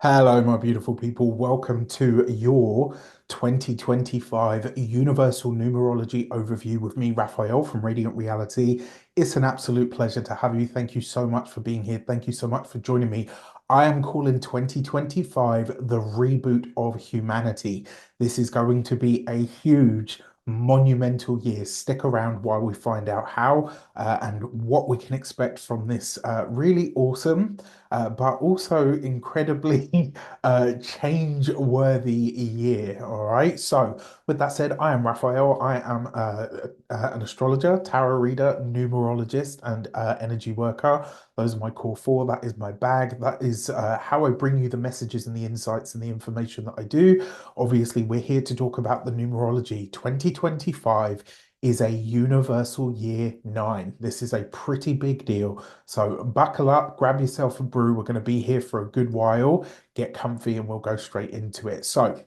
Hello, my beautiful people. Welcome to your 2025 Universal Numerology Overview with me, Raphael from Radiant Reality. It's an absolute pleasure to have you. Thank you so much for being here. Thank you so much for joining me. I am calling 2025 the reboot of humanity. This is going to be a huge, monumental year. Stick around while we find out how and what we can expect from this really awesome but also incredibly change-worthy year. All right. So, with that said, I am Raphael. I am an astrologer, tarot reader, numerologist, and energy worker. Those are my core four. That is my bag. That is how I bring you the messages and the insights and the information that I do. Obviously, we're here to talk about the numerology 2025 is a universal year nine. This is a pretty big deal. So buckle up, grab yourself a brew. We're going to be here for a good while. Get comfy and we'll go straight into it. So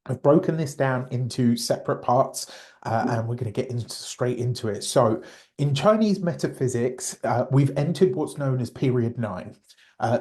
I've broken this down into separate parts and we're going to get straight into it. So in Chinese metaphysics, we've entered what's known as period nine.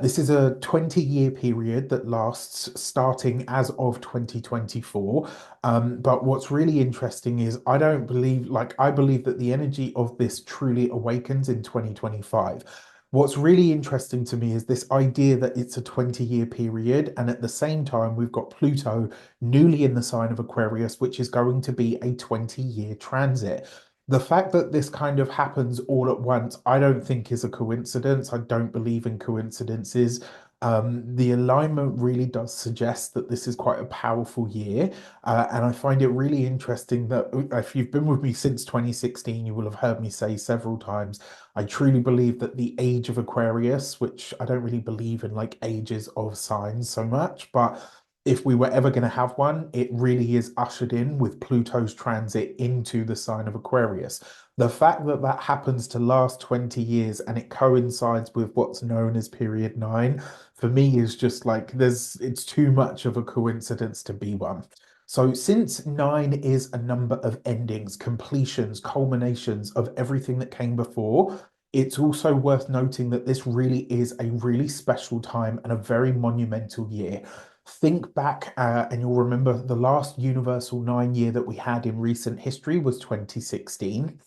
This is a 20-year period that lasts starting as of 2024. But what's really interesting is I believe that the energy of this truly awakens in 2025. What's really interesting to me is this idea that it's a 20-year period, and at the same time, we've got Pluto newly in the sign of Aquarius, which is going to be a 20-year transit. The fact that this kind of happens all at once, I don't think is a coincidence. I don't believe in coincidences. The alignment really does suggest that this is quite a powerful year. And I find it really interesting that if you've been with me since 2016, you will have heard me say several times, I truly believe that the age of Aquarius, which I don't really believe in like ages of signs so much, but if we were ever going to have one, it really is ushered in with Pluto's transit into the sign of Aquarius. The fact that that happens to last 20 years and it coincides with what's known as period nine, for me is just like it's too much of a coincidence to be one. So, since nine is a number of endings, completions, culminations of everything that came before, it's also worth noting that this really is a really special time and a very monumental year. Think back, and you'll remember the last universal nine year that we had in recent history was 2016.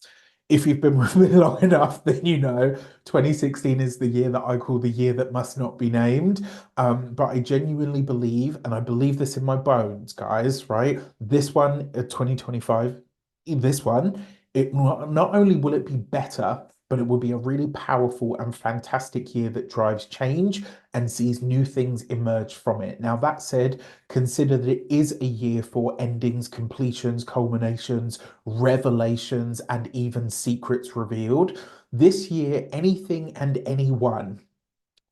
If you've been with me long enough, then you know 2016 is the year that I call the year that must not be named. But I genuinely believe, and I believe this in my bones, guys, right? This one, 2025, this one, not only will it be better, but it will be a really powerful and fantastic year that drives change and sees new things emerge from it. Now, that said, consider that it is a year for endings, completions, culminations, revelations, and even secrets revealed. This year, anything and anyone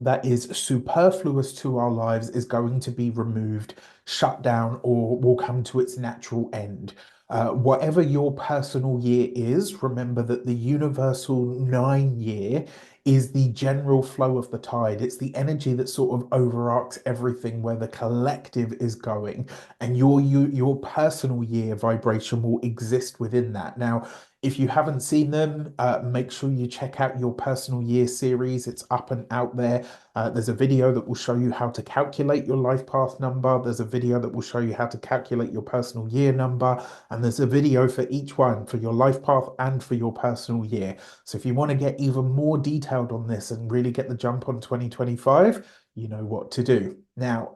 that is superfluous to our lives is going to be removed, shut down, or will come to its natural end. Whatever your personal year is, remember that the universal nine year is the general flow of the tide. It's the energy that sort of overarches everything where the collective is going, and your personal year vibration will exist within that. Now, if you haven't seen them, make sure you check out your personal year series. It's up and out there. There's a video that will show you how to calculate your life path number. There's a video that will show you how to calculate your personal year number. And there's a video for each one, for your life path and for your personal year. So if you want to get even more detailed on this and really get the jump on 2025, you know what to do. Now,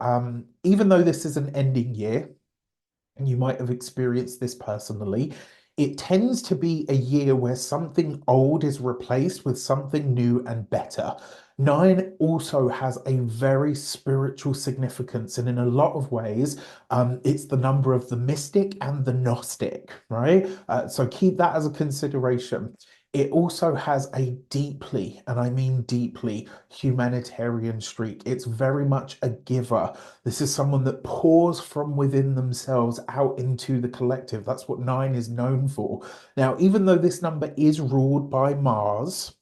even though this is an ending year, and you might have experienced this personally, it tends to be a year where something old is replaced with something new and better. Nine also has a very spiritual significance, and in a lot of ways, it's the number of the mystic and the Gnostic, right? So keep that as a consideration. It also has a deeply, and I mean deeply, humanitarian streak. It's very much a giver. This is someone that pours from within themselves out into the collective. That's what nine is known for. Now, even though this number is ruled by Mars,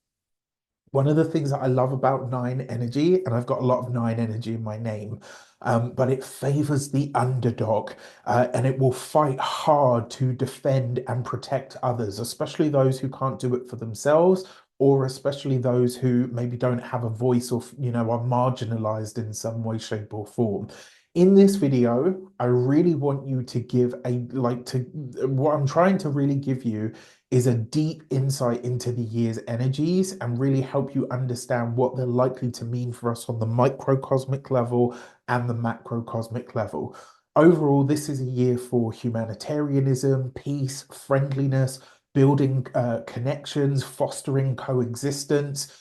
one of the things that I love about nine energy, and I've got a lot of nine energy in my name, but it favors the underdog and it will fight hard to defend and protect others, especially those who can't do it for themselves or especially those who maybe don't have a voice or, are marginalized in some way, shape, or form. In this video, I really want you to give what I'm trying to really give you is a deep insight into the year's energies and really help you understand what they're likely to mean for us on the microcosmic level and the macrocosmic level. Overall, this is a year for humanitarianism, peace, friendliness, building connections, fostering coexistence.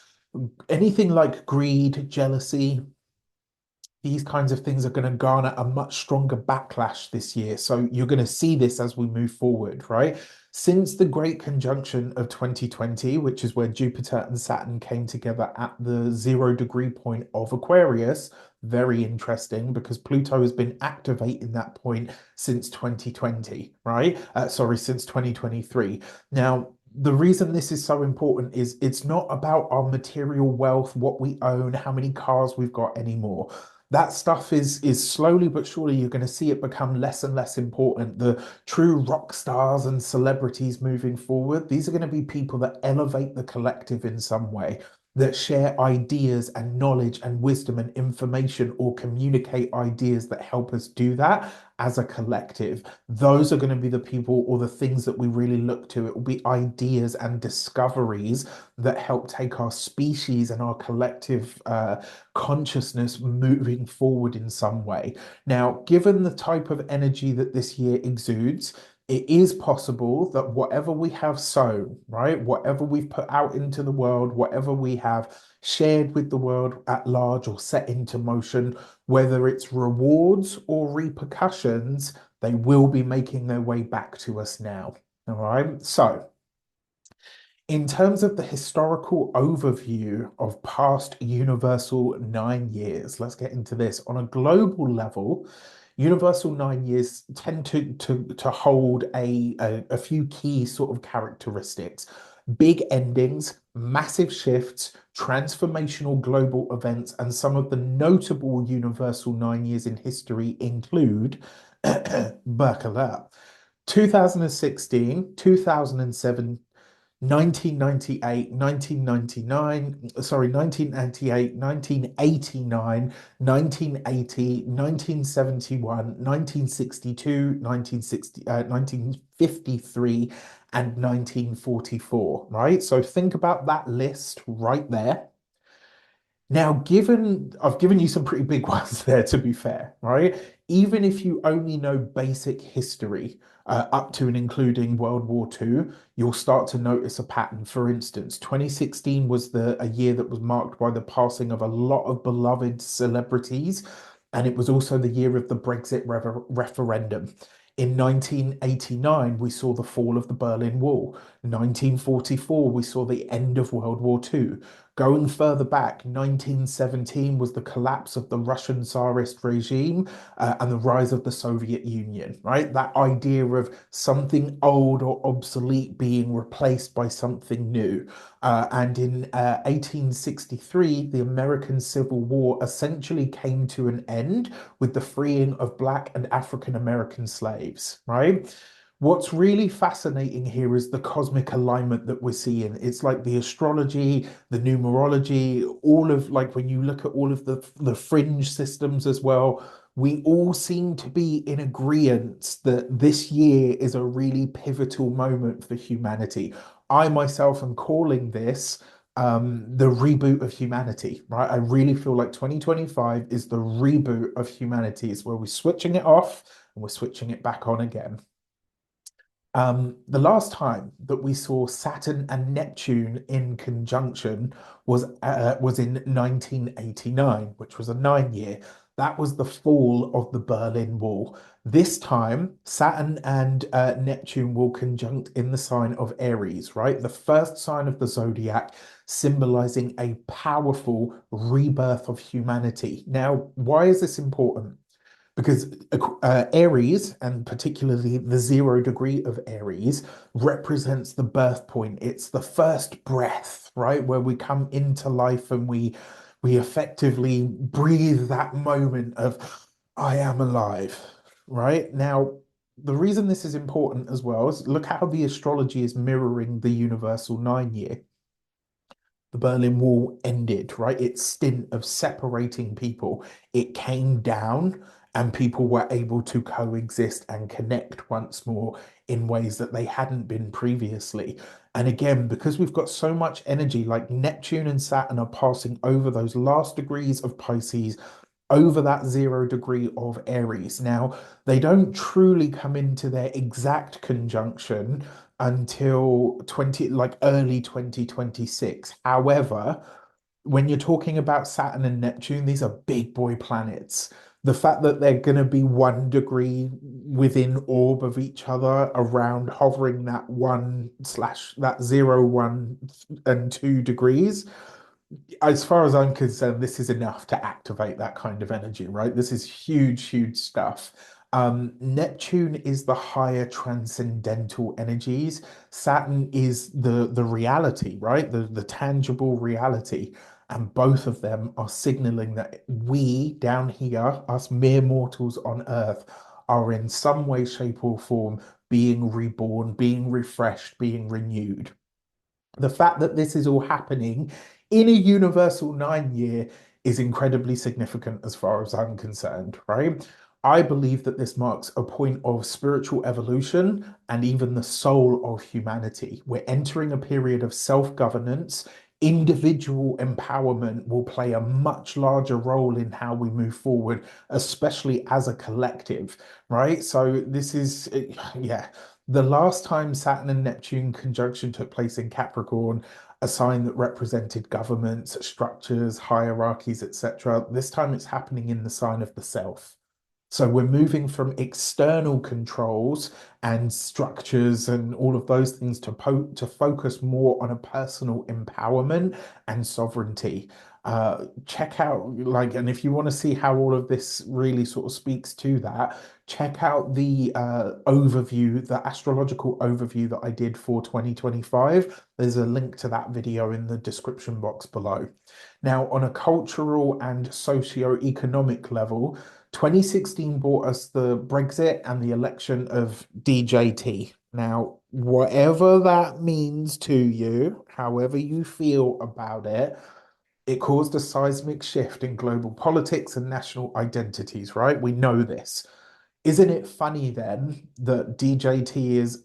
Anything like greed, jealousy, these kinds of things are going to garner a much stronger backlash this year. So you're going to see this as we move forward, right? Since the Great Conjunction of 2020, which is where Jupiter and Saturn came together at the 0 degree point of Aquarius, very interesting because Pluto has been activating that point since 2020, right? Sorry, since 2023. Now, the reason this is so important is it's not about our material wealth, what we own, how many cars we've got anymore. That stuff is slowly but surely you're going to see it become less and less important. The true rock stars and celebrities moving forward, these are going to be people that elevate the collective in some way, that share ideas and knowledge and wisdom and information or communicate ideas that help us do that as a collective. Those are going to be the people or the things that we really look to. It will be ideas and discoveries that help take our species and our collective consciousness moving forward in some way. Now, given the type of energy that this year exudes, it is possible that whatever we have sown, right, whatever we've put out into the world, whatever we have shared with the world at large or set into motion, whether it's rewards or repercussions, they will be making their way back to us now. All right. So, in terms of the historical overview of past universal 9 years, let's get into this. On a global level, universal 9 years tend to hold a few key sort of characteristics. Big endings, massive shifts, transformational global events, and some of the notable universal 9 years in history include, buckle up, 2016, 2007, 1998, 1999, sorry, 1998, 1989, 1980, 1971, 1962, 1953, and 1944, right? So think about that list right there. Now, given I've given you some pretty big ones there, to be fair, right? Even if you only know basic history up to and including World War II, you'll start to notice a pattern. For instance, 2016 was a year that was marked by the passing of a lot of beloved celebrities, and it was also the year of the Brexit referendum. In 1989, we saw the fall of the Berlin Wall. 1944, we saw the end of World War II. Going further back, 1917 was the collapse of the Russian Tsarist regime and the rise of the Soviet Union, right? That idea of something old or obsolete being replaced by something new. And in 1863, the American Civil War essentially came to an end with the freeing of Black and African American slaves, right? What's really fascinating here is the cosmic alignment that we're seeing. It's like the astrology, the numerology, all of like when you look at all of the fringe systems as well, we all seem to be in agreement that this year is a really pivotal moment for humanity. I myself am calling this the reboot of humanity, right? I really feel like 2025 is the reboot of humanity. It's where we're switching it off and we're switching it back on again. The last time that we saw Saturn and Neptune in conjunction was in 1989, which was a 9 year. That was the fall of the Berlin Wall. This time, Saturn and Neptune will conjunct in the sign of Aries, right? The first sign of the zodiac, symbolizing a powerful rebirth of humanity. Now, why is this important? Because Aries, and particularly the 0 degree of Aries, represents the birth point. It's the first breath, right, where we come into life and we effectively breathe that moment of I am alive, right? Now, the reason this is important as well is look how the astrology is mirroring the universal 9 year. the Berlin Wall ended, right? Its stint of separating people, it came down and people were able to coexist and connect once more in ways that they hadn't been previously. And again, because we've got so much energy, like Neptune and Saturn are passing over those last degrees of Pisces, over that 0 degree of Aries. Now, they don't truly come into their exact conjunction until 20, like early 2026. However, when you're talking about Saturn and Neptune, these are big boy planets. The fact that they're going to be 1 degree within orb of each other around hovering that one slash that 0, 1, and 2 degrees, as far as I'm concerned, this is enough to activate that kind of energy, right? This is huge, huge stuff. Neptune is the higher transcendental energies. Saturn is the reality, right? The tangible reality. And both of them are signaling that we down here, us mere mortals on Earth, are in some way, shape, or form being reborn, being refreshed, being renewed. The fact that this is all happening in a universal 9 year is incredibly significant as far as I'm concerned, right? I believe that this marks a point of spiritual evolution and even the soul of humanity. We're entering a period of self-governance. Individual empowerment will play a much larger role in how we move forward, especially as a collective, right? So this is, yeah, the last time Saturn and Neptune conjunction took place in Capricorn, a sign that represented governments, structures, hierarchies, etc. This time it's happening in the sign of the self. So we're moving from external controls and structures and all of those things to focus more on a personal empowerment and sovereignty. Check out like, and if you want to see how all of this really sort of speaks to that, check out the overview, the astrological overview that I did for 2025. There's a link to that video in the description box below. Now, on a cultural and socio-economic level, 2016 brought us the Brexit and the election of DJT. Now, whatever that means to you, however you feel about it, it caused a seismic shift in global politics and national identities, right? We know this. Isn't it funny then that DJT is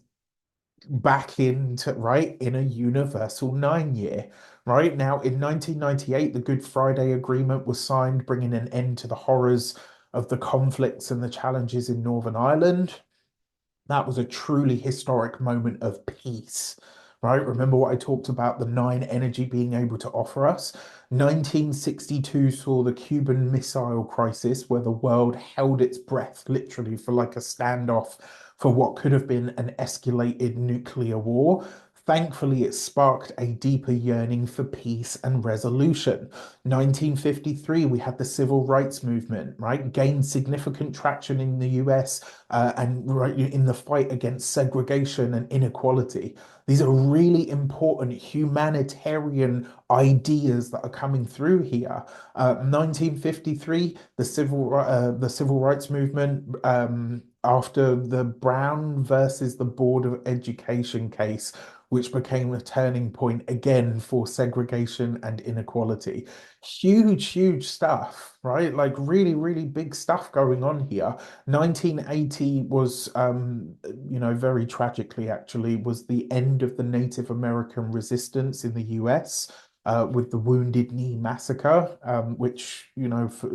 back into right in a universal 9 year? Right now, in 1998, the Good Friday Agreement was signed, bringing an end to the horrors of the conflicts and the challenges in Northern Ireland. That was a truly historic moment of peace, right? Remember what I talked about the nine energy being able to offer us? 1962 saw the Cuban Missile Crisis, where the world held its breath literally for like a standoff for what could have been an escalated nuclear war. Thankfully, it sparked a deeper yearning for peace and resolution. 1953, we had the civil rights movement, right? Gained significant traction in the US and right in the fight against segregation and inequality. These are really important humanitarian ideas that are coming through here. 1953, the civil rights movement, after the Brown versus the Board of Education case, which became a turning point again for segregation and inequality. Huge, huge stuff, right? Like really, really big stuff going on here. 1980 was, very tragically actually, was the end of the Native American resistance in the US. With the Wounded Knee Massacre, which,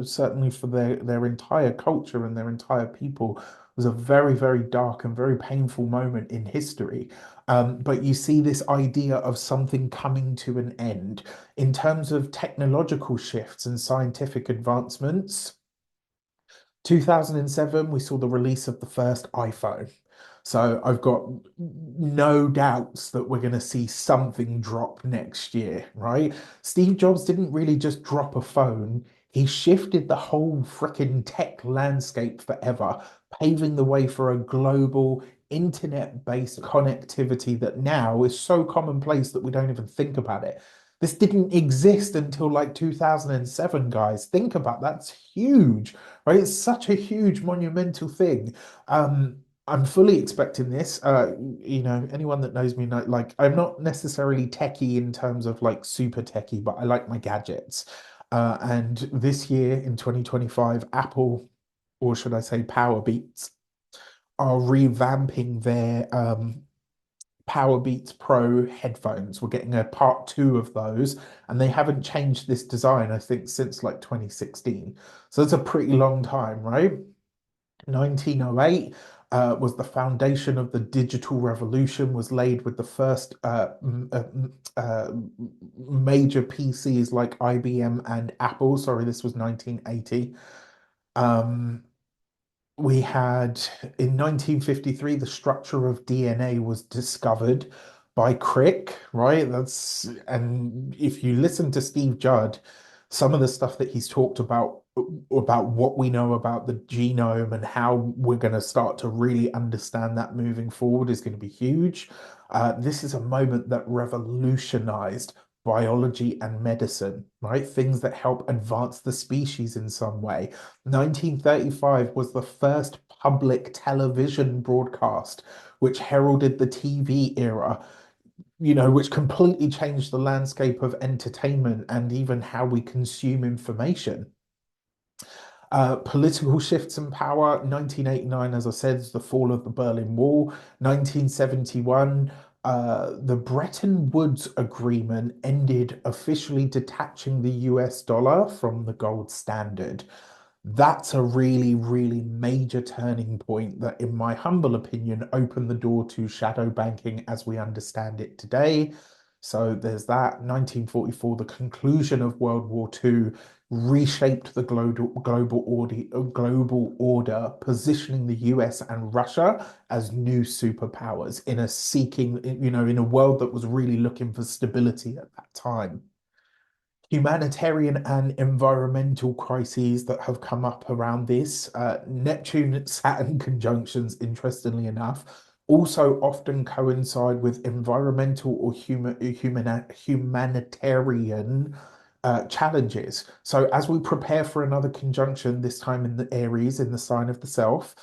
certainly for their entire culture and their entire people was a very, very dark and very painful moment in history. But you see this idea of something coming to an end. In terms of technological shifts and scientific advancements, 2007, we saw the release of the first iPhone. So I've got no doubts that we're going to see something drop next year, right? Steve Jobs didn't really just drop a phone, he shifted the whole freaking tech landscape forever, paving the way for a global internet-based connectivity that now is so commonplace that we don't even think about it. This didn't exist until like 2007, guys. Think about that. That's huge, right? It's such a huge monumental thing. I'm fully expecting this. Anyone that knows me know, like, I'm not necessarily techie in terms of like super techie, but I like my gadgets. And this year in 2025, Apple, or should I say Power Beats, are revamping their Power Beats Pro headphones. We're getting a part two of those, and they haven't changed this design, I think, since like 2016. So it's a pretty long time, right? 1908 was the foundation of the digital revolution, was laid with the first major PCs like IBM and Apple. Sorry, this was 1980. Um, we had in 1953 the structure of DNA was discovered by Crick, right? And if you listen to Steve Judd, some of the stuff that he's talked about what we know about the genome and how we're going to start to really understand that moving forward is going to be huge. This is a moment that revolutionized biology and medicine, right? Things that help advance the species in some way. 1935 was the first public television broadcast, which heralded the TV era, which completely changed the landscape of entertainment and even how we consume information. Political shifts in power, 1989, as I said, is the fall of the Berlin Wall. 1971, the Bretton Woods Agreement ended officially detaching the US dollar from the gold standard. That's a really, really major turning point that, in my humble opinion, opened the door to shadow banking as we understand it today. So there's that. 1944, the conclusion of World War II reshaped the global order, positioning the US and Russia as new superpowers in a seeking, in a world that was really looking for stability at that time. Humanitarian and environmental crises that have come up around this. Neptune Saturn conjunctions, interestingly enough, also often coincide with environmental or humanitarian challenges. So, as we prepare for another conjunction, this time in the Aries, in the sign of the self,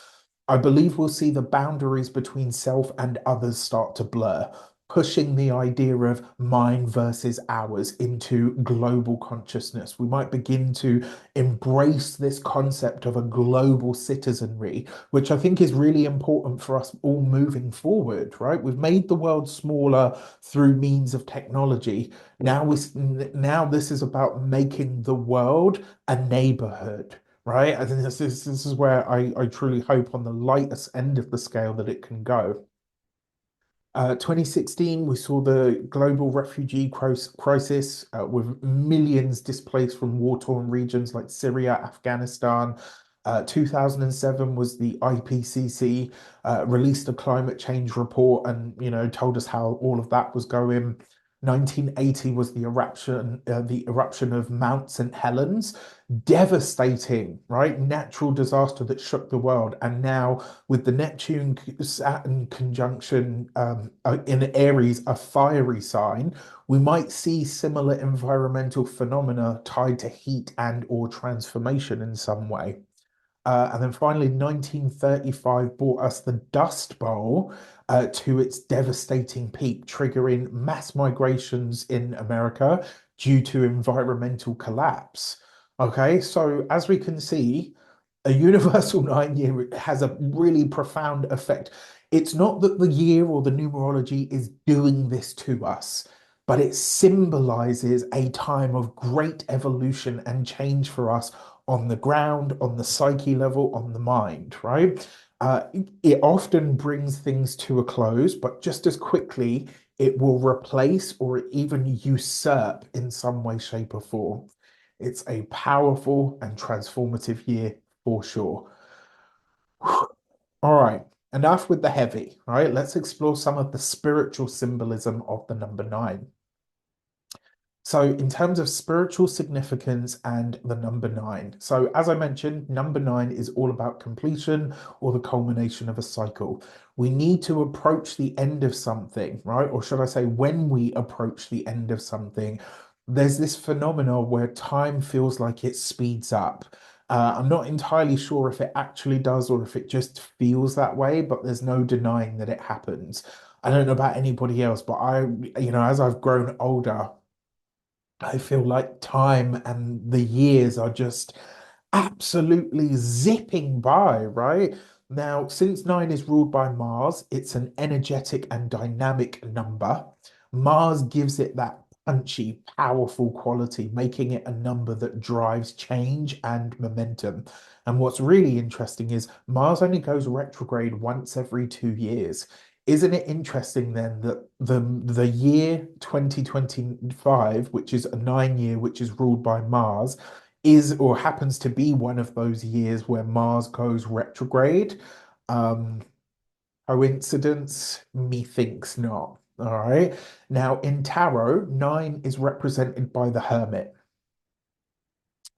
I believe we'll see the boundaries between self and others start to blur, pushing the idea of mine versus ours into global consciousness. We might begin to embrace this concept of a global citizenry, which I think is really important for us all moving forward, right? We've made the world smaller through means of technology. Now this is about making the world a neighborhood. Right? I think this is where I truly hope on the lightest end of the scale that it can go. 2016, we saw the global refugee crisis with millions displaced from war-torn regions like Syria, Afghanistan. 2007 was the IPCC released a climate change report and told us how all of that was going. 1980 was the eruption of Mount St. Helens, devastating, right? Natural disaster that shook the world. And now with the Neptune Saturn conjunction in Aries, a fiery sign, we might see similar environmental phenomena tied to heat and or transformation in some way. And then finally, 1935 brought us the Dust Bowl to its devastating peak, triggering mass migrations in America due to environmental collapse. Okay, so as we can see, a universal 9 year has a really profound effect. It's not that the year or the numerology is doing this to us, but it symbolizes a time of great evolution and change for us on the ground, on the psyche level, on the mind, right? It often brings things to a close, but just as quickly, it will replace or even usurp in some way, shape, or form. It's a powerful and transformative year for sure. All right, enough with the heavy, right? Let's explore some of the spiritual symbolism of the number nine. So, in terms of spiritual significance and the number nine. So, as I mentioned, number nine is all about completion or the culmination of a cycle. We need to approach the end of something, right? Or should I say, when we approach the end of something, there's this phenomenon where time feels like it speeds up. I'm not entirely sure if it actually does or if it just feels that way, but there's no denying that it happens. I don't know about anybody else, but as I've grown older, I feel like time and the years are just absolutely zipping by, right? Now, since nine is ruled by Mars, it's an energetic and dynamic number. Mars gives it that punchy, powerful quality, making it a number that drives change and momentum. And what's really interesting is Mars only goes retrograde once every 2 years. Isn't it interesting then that the year 2025, which is a 9 year, which is ruled by Mars, is or happens to be one of those years where Mars goes retrograde? Um, Coincidence? Methinks not. All right. Now, in tarot, nine is represented by the Hermit.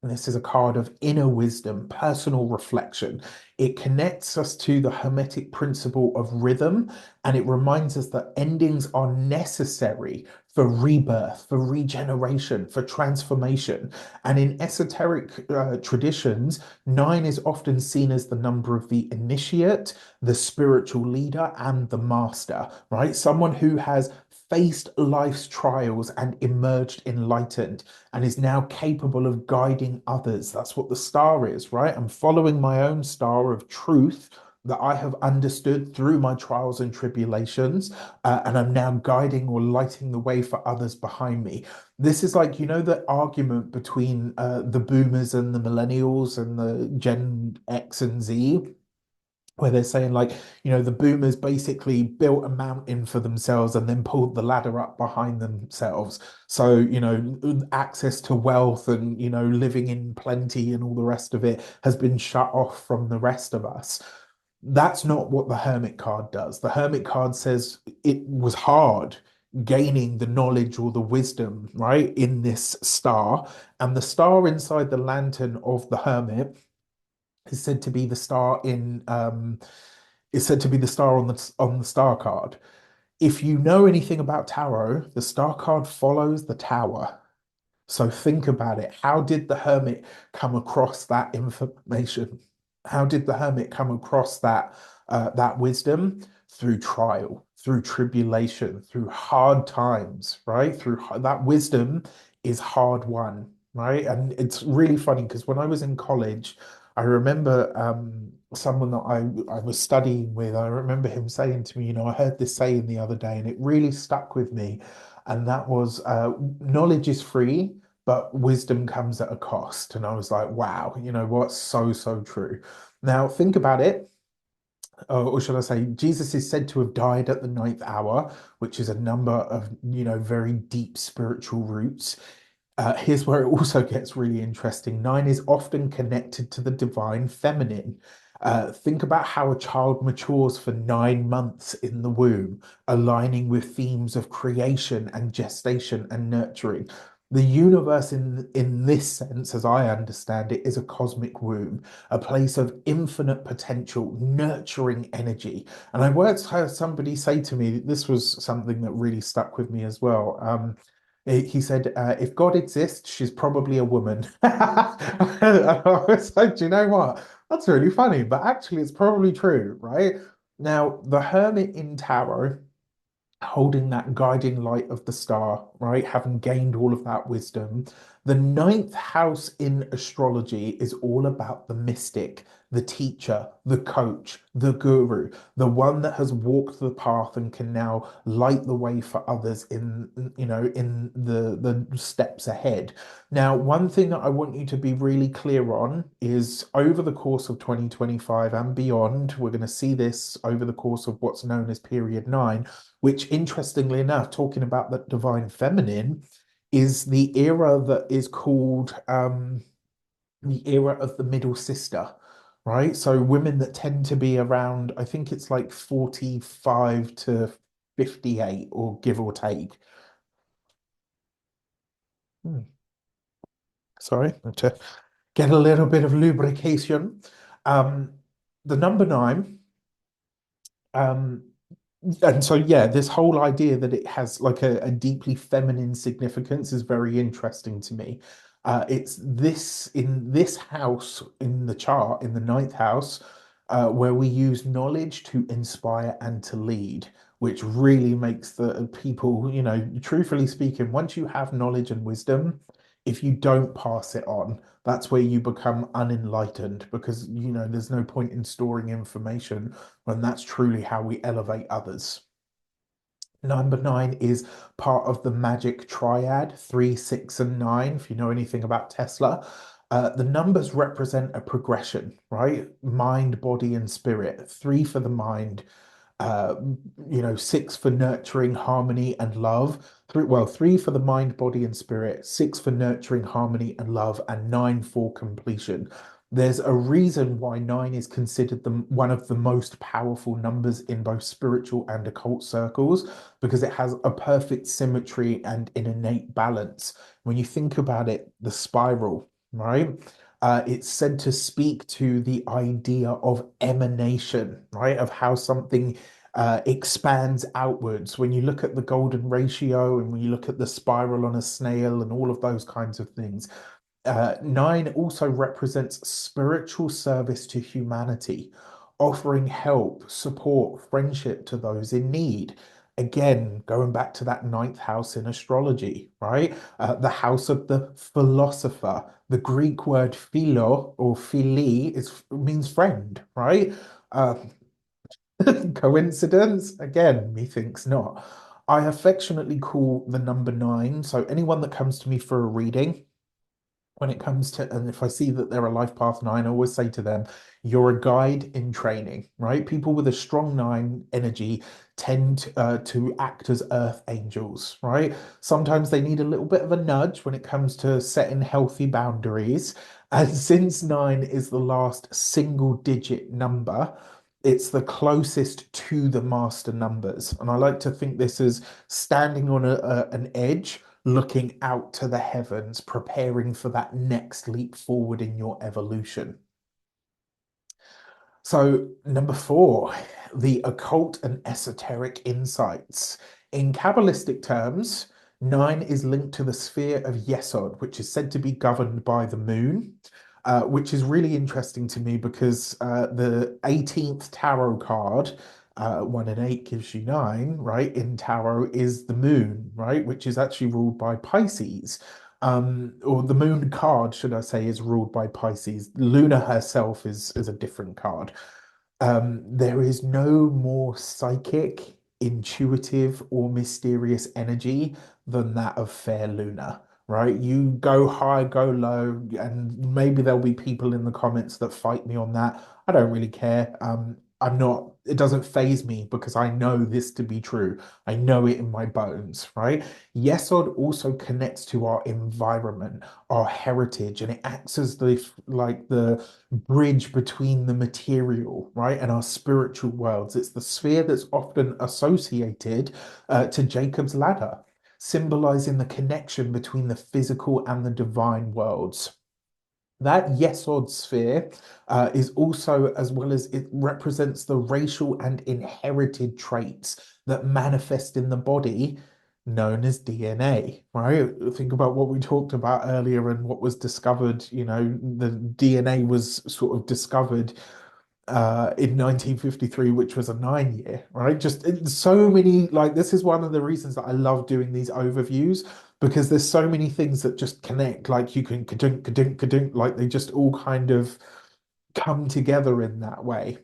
And this is a card of inner wisdom, personal reflection. It connects us to the Hermetic principle of rhythm, and it reminds us that endings are necessary for rebirth, for regeneration, for transformation. And in esoteric traditions, nine is often seen as the number of the initiate, the spiritual leader, and the master, right? Someone who has faced life's trials and emerged enlightened and is now capable of guiding others. That's what the star is, right? I'm following my own star of truth that I have understood through my trials and tribulations, and I'm now guiding or lighting the way for others behind me. This is like, the argument between the boomers and the millennials and the Gen X and Z, where they're saying like, the boomers basically built a mountain for themselves and then pulled the ladder up behind themselves. So, access to wealth and, living in plenty and all the rest of it has been shut off from the rest of us. That's not what the Hermit card does. The Hermit card says it was hard gaining the knowledge or the wisdom, right, in this star. And the star inside the lantern of the Hermit is said to be the star in is said to be the star on the star card. If you know anything about tarot, the star card follows the tower. So think about it. How did the hermit come across that information? How did the hermit come across that wisdom? Through trial, through tribulation, through hard times, right? That wisdom is hard won, right? And it's really funny because when I was in college, I remember someone that I was studying with, I remember him saying to me, I heard this saying the other day and it really stuck with me. And that was knowledge is free, but wisdom comes at a cost. And I was like, wow, you know what? So, so true. Now, think about it. Or should I say, Jesus is said to have died at the ninth hour, which is a number of, very deep spiritual roots. Here's where it also gets really interesting. Nine is often connected to the divine feminine. Think about how a child matures for 9 months in the womb, aligning with themes of creation and gestation and nurturing. The universe, in this sense, as I understand it, is a cosmic womb, a place of infinite potential, nurturing energy. And I once heard somebody say to me, this was something that really stuck with me as well. He said, if God exists, she's probably a woman. I was like, do you know what? That's really funny, but actually, it's probably true, right? Now, the hermit in tarot holding that guiding light of the star, right? Having gained all of that wisdom. The ninth house in astrology is all about the mystic, the teacher, the coach, the guru, the one that has walked the path and can now light the way for others in the steps ahead. Now, one thing that I want you to be really clear on is over the course of 2025 and beyond, we're going to see this over the course of what's known as period nine, which interestingly enough, talking about the divine feminine, is the era that is called the era of the middle sister, right? So women that tend to be around, I think it's like 45 to 58 or give or take. Hmm, sorry, to get a little bit of lubrication. Um, the number nine, um, and so, yeah, this whole idea that it has like a deeply feminine significance is very interesting to me. It's this in this house in the chart, in the ninth house, where we use knowledge to inspire and to lead, which really makes the people, truthfully speaking, once you have knowledge and wisdom, if you don't pass it on, that's where you become unenlightened because, there's no point in storing information when that's truly how we elevate others. Number nine is part of the magic triad, three, six, and nine. If you know anything about Tesla, the numbers represent a progression, right? Mind, body, and spirit. Three for the mind, uh, six for nurturing harmony and love. Three for the mind, body, and spirit, six for nurturing harmony and love, and nine for completion. There's a reason why nine is considered one of the most powerful numbers in both spiritual and occult circles because it has a perfect symmetry and an innate balance. When you think about it, the spiral, right? It's said to speak to the idea of emanation, right? Of how something expands outwards. When you look at the golden ratio and when you look at the spiral on a snail and all of those kinds of things, nine also represents spiritual service to humanity, offering help, support, friendship to those in need. Again, going back to that ninth house in astrology, right? The house of the philosopher. The Greek word philo or phili means friend, right? Uh, Coincidence? Again, methinks not. I affectionately call the number nine. So anyone that comes to me for a reading, when it comes to, and if I see that they're a life path nine, I always say to them, you're a guide in training, right? People with a strong nine energy tend to act as earth angels, right? Sometimes they need a little bit of a nudge when it comes to setting healthy boundaries. And since nine is the last single digit number, it's the closest to the master numbers. And I like to think this is standing on an edge looking out to the heavens, preparing for that next leap forward in your evolution. So, number four, the occult and esoteric insights. In Kabbalistic terms, nine is linked to the sphere of Yesod, which is said to be governed by the moon, which is really interesting to me because the 18th tarot card, one and eight gives you nine, right? In tarot is the moon, right? Which is actually ruled by Pisces. Or the moon card, should I say, is ruled by Pisces. Luna herself is a different card. There is no more psychic, intuitive, or mysterious energy than that of fair Luna, right? You go high, go low, and maybe there'll be people in the comments that fight me on that. I don't really care. I'm not, it doesn't phase me because I know this to be true. I know it in my bones, right? Yesod also connects to our environment, our heritage, and it acts as the bridge between the material, right, and our spiritual worlds. It's the sphere that's often associated to Jacob's ladder, symbolizing the connection between the physical and the divine worlds. That Yesod sphere is also, as well as it represents the racial and inherited traits that manifest in the body, known as DNA, right? Think about what we talked about earlier and what was discovered. The DNA was sort of discovered in 1953, which was a 9 year, right? Just so many, like, this is one of the reasons that I love doing these overviews because there's so many things that just connect, like you can kadunk, kadunk, kadunk, like they just all kind of come together in that way.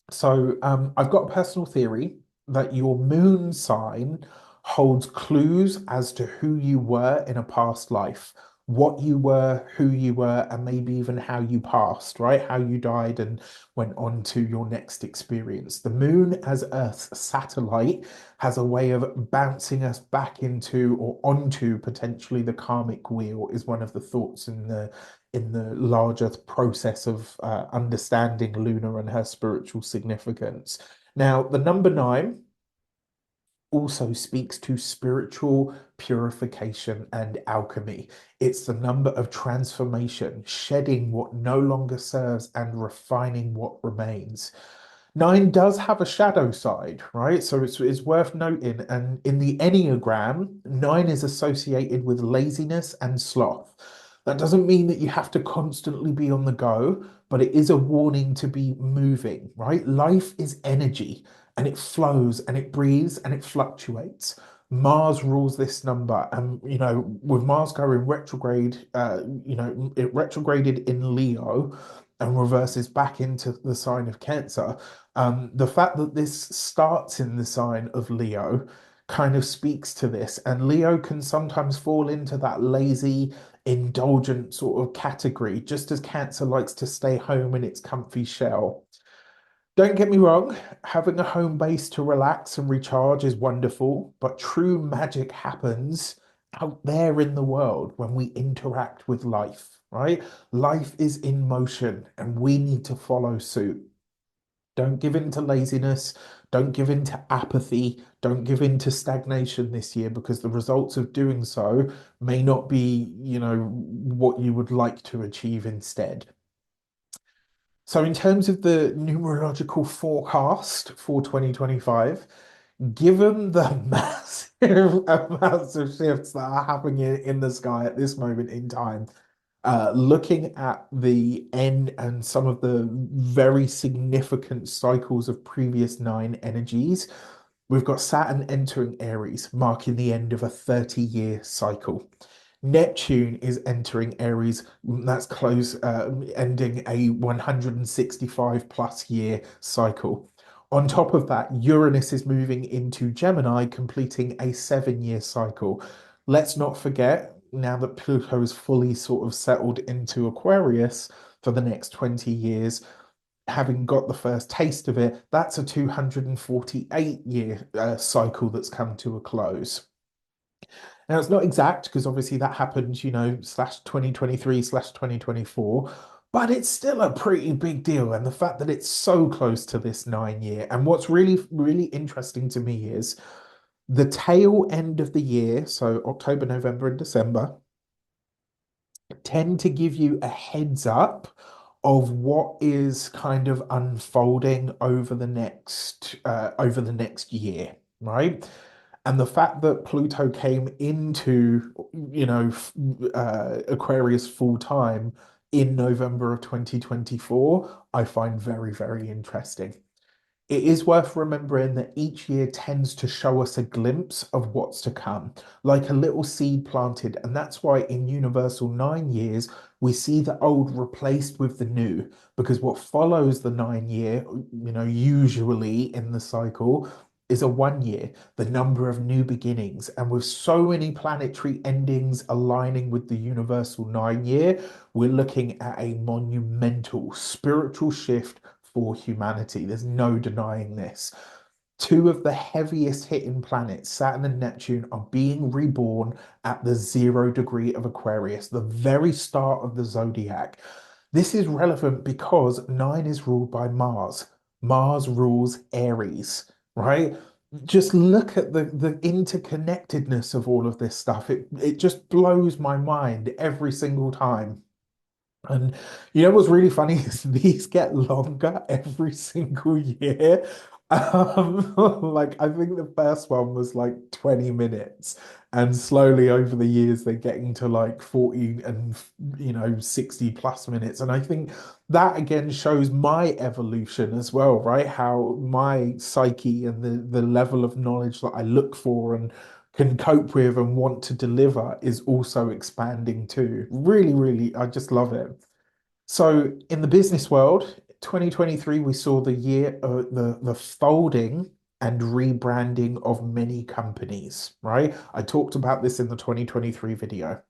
So, I've got a personal theory that your moon sign holds clues as to who you were in a past life, what you were, who you were, and maybe even how you passed, right? How you died and went on to your next experience. The moon, as Earth's satellite, has a way of bouncing us back into or onto potentially the karmic wheel, is one of the thoughts in the larger process of understanding Luna and her spiritual significance. Now, the number nine also speaks to spiritual purification and alchemy. It's the number of transformation, shedding what no longer serves and refining what remains. Nine does have a shadow side, right? So it's worth noting. And in the Enneagram, nine is associated with laziness and sloth. That doesn't mean that you have to constantly be on the go, but it is a warning to be moving, right? Life is energy and it flows and it breathes and it fluctuates. Mars rules this number, and with Mars going retrograde, it retrograded in Leo and reverses back into the sign of Cancer. The fact that this starts in the sign of Leo kind of speaks to this, and Leo can sometimes fall into that lazy, indulgent sort of category, just as Cancer likes to stay home in its comfy shell. Don't get me wrong, having a home base to relax and recharge is wonderful, but true magic happens out there in the world when we interact with life, right? Life is in motion and we need to follow suit. Don't give in to laziness. Don't give in to apathy. Don't give in to stagnation this year because the results of doing so may not be, what you would like to achieve instead. So, in terms of the numerological forecast for 2025, given the massive amounts of shifts that are happening in the sky at this moment in time, looking at the end and some of the very significant cycles of previous nine energies, we've got Saturn entering Aries, marking the end of a 30-year cycle. Neptune is entering Aries, that's close, ending a 165 plus year cycle. On top of that, Uranus is moving into Gemini, completing a 7-year cycle. Let's not forget, now that Pluto is fully sort of settled into Aquarius for the next 20 years, having got the first taste of it, that's a 248-year cycle that's come to a close. Now, it's not exact because obviously that happened, slash 2023 slash 2024, but it's still a pretty big deal. And the fact that it's so close to this 9 year. And what's really, really interesting to me is the tail end of the year, so October, November, and December, tend to give you a heads up of what is kind of unfolding over the next year, right? And the fact that Pluto came into, Aquarius full time in November of 2024, I find very, very interesting. It is worth remembering that each year tends to show us a glimpse of what's to come, like a little seed planted. And that's why in Universal 9 years, we see the old replaced with the new, because what follows the 9 year, usually in the cycle, is a 1 year, the number of new beginnings. And with so many planetary endings aligning with the Universal 9 year, we're looking at a monumental spiritual shift for humanity. There's no denying this. Two of the heaviest hitting planets, Saturn and Neptune, are being reborn at the 0 degree of Aquarius, the very start of the zodiac. This is relevant because nine is ruled by Mars. Mars rules Aries, right? Just look at the interconnectedness of all of this stuff. It just blows my mind every single time. And what's really funny is these get longer every single year. Like I think the first one was like 20 minutes, and slowly over the years they're getting to like 40 and 60 plus minutes. And I think that again shows my evolution as well, right? How my psyche and the level of knowledge that I look for and can cope with and want to deliver is also expanding too. Really, really, I just love it. So in the business world, 2023, we saw the year, the folding and rebranding of many companies, right? I talked about this in the 2023 video.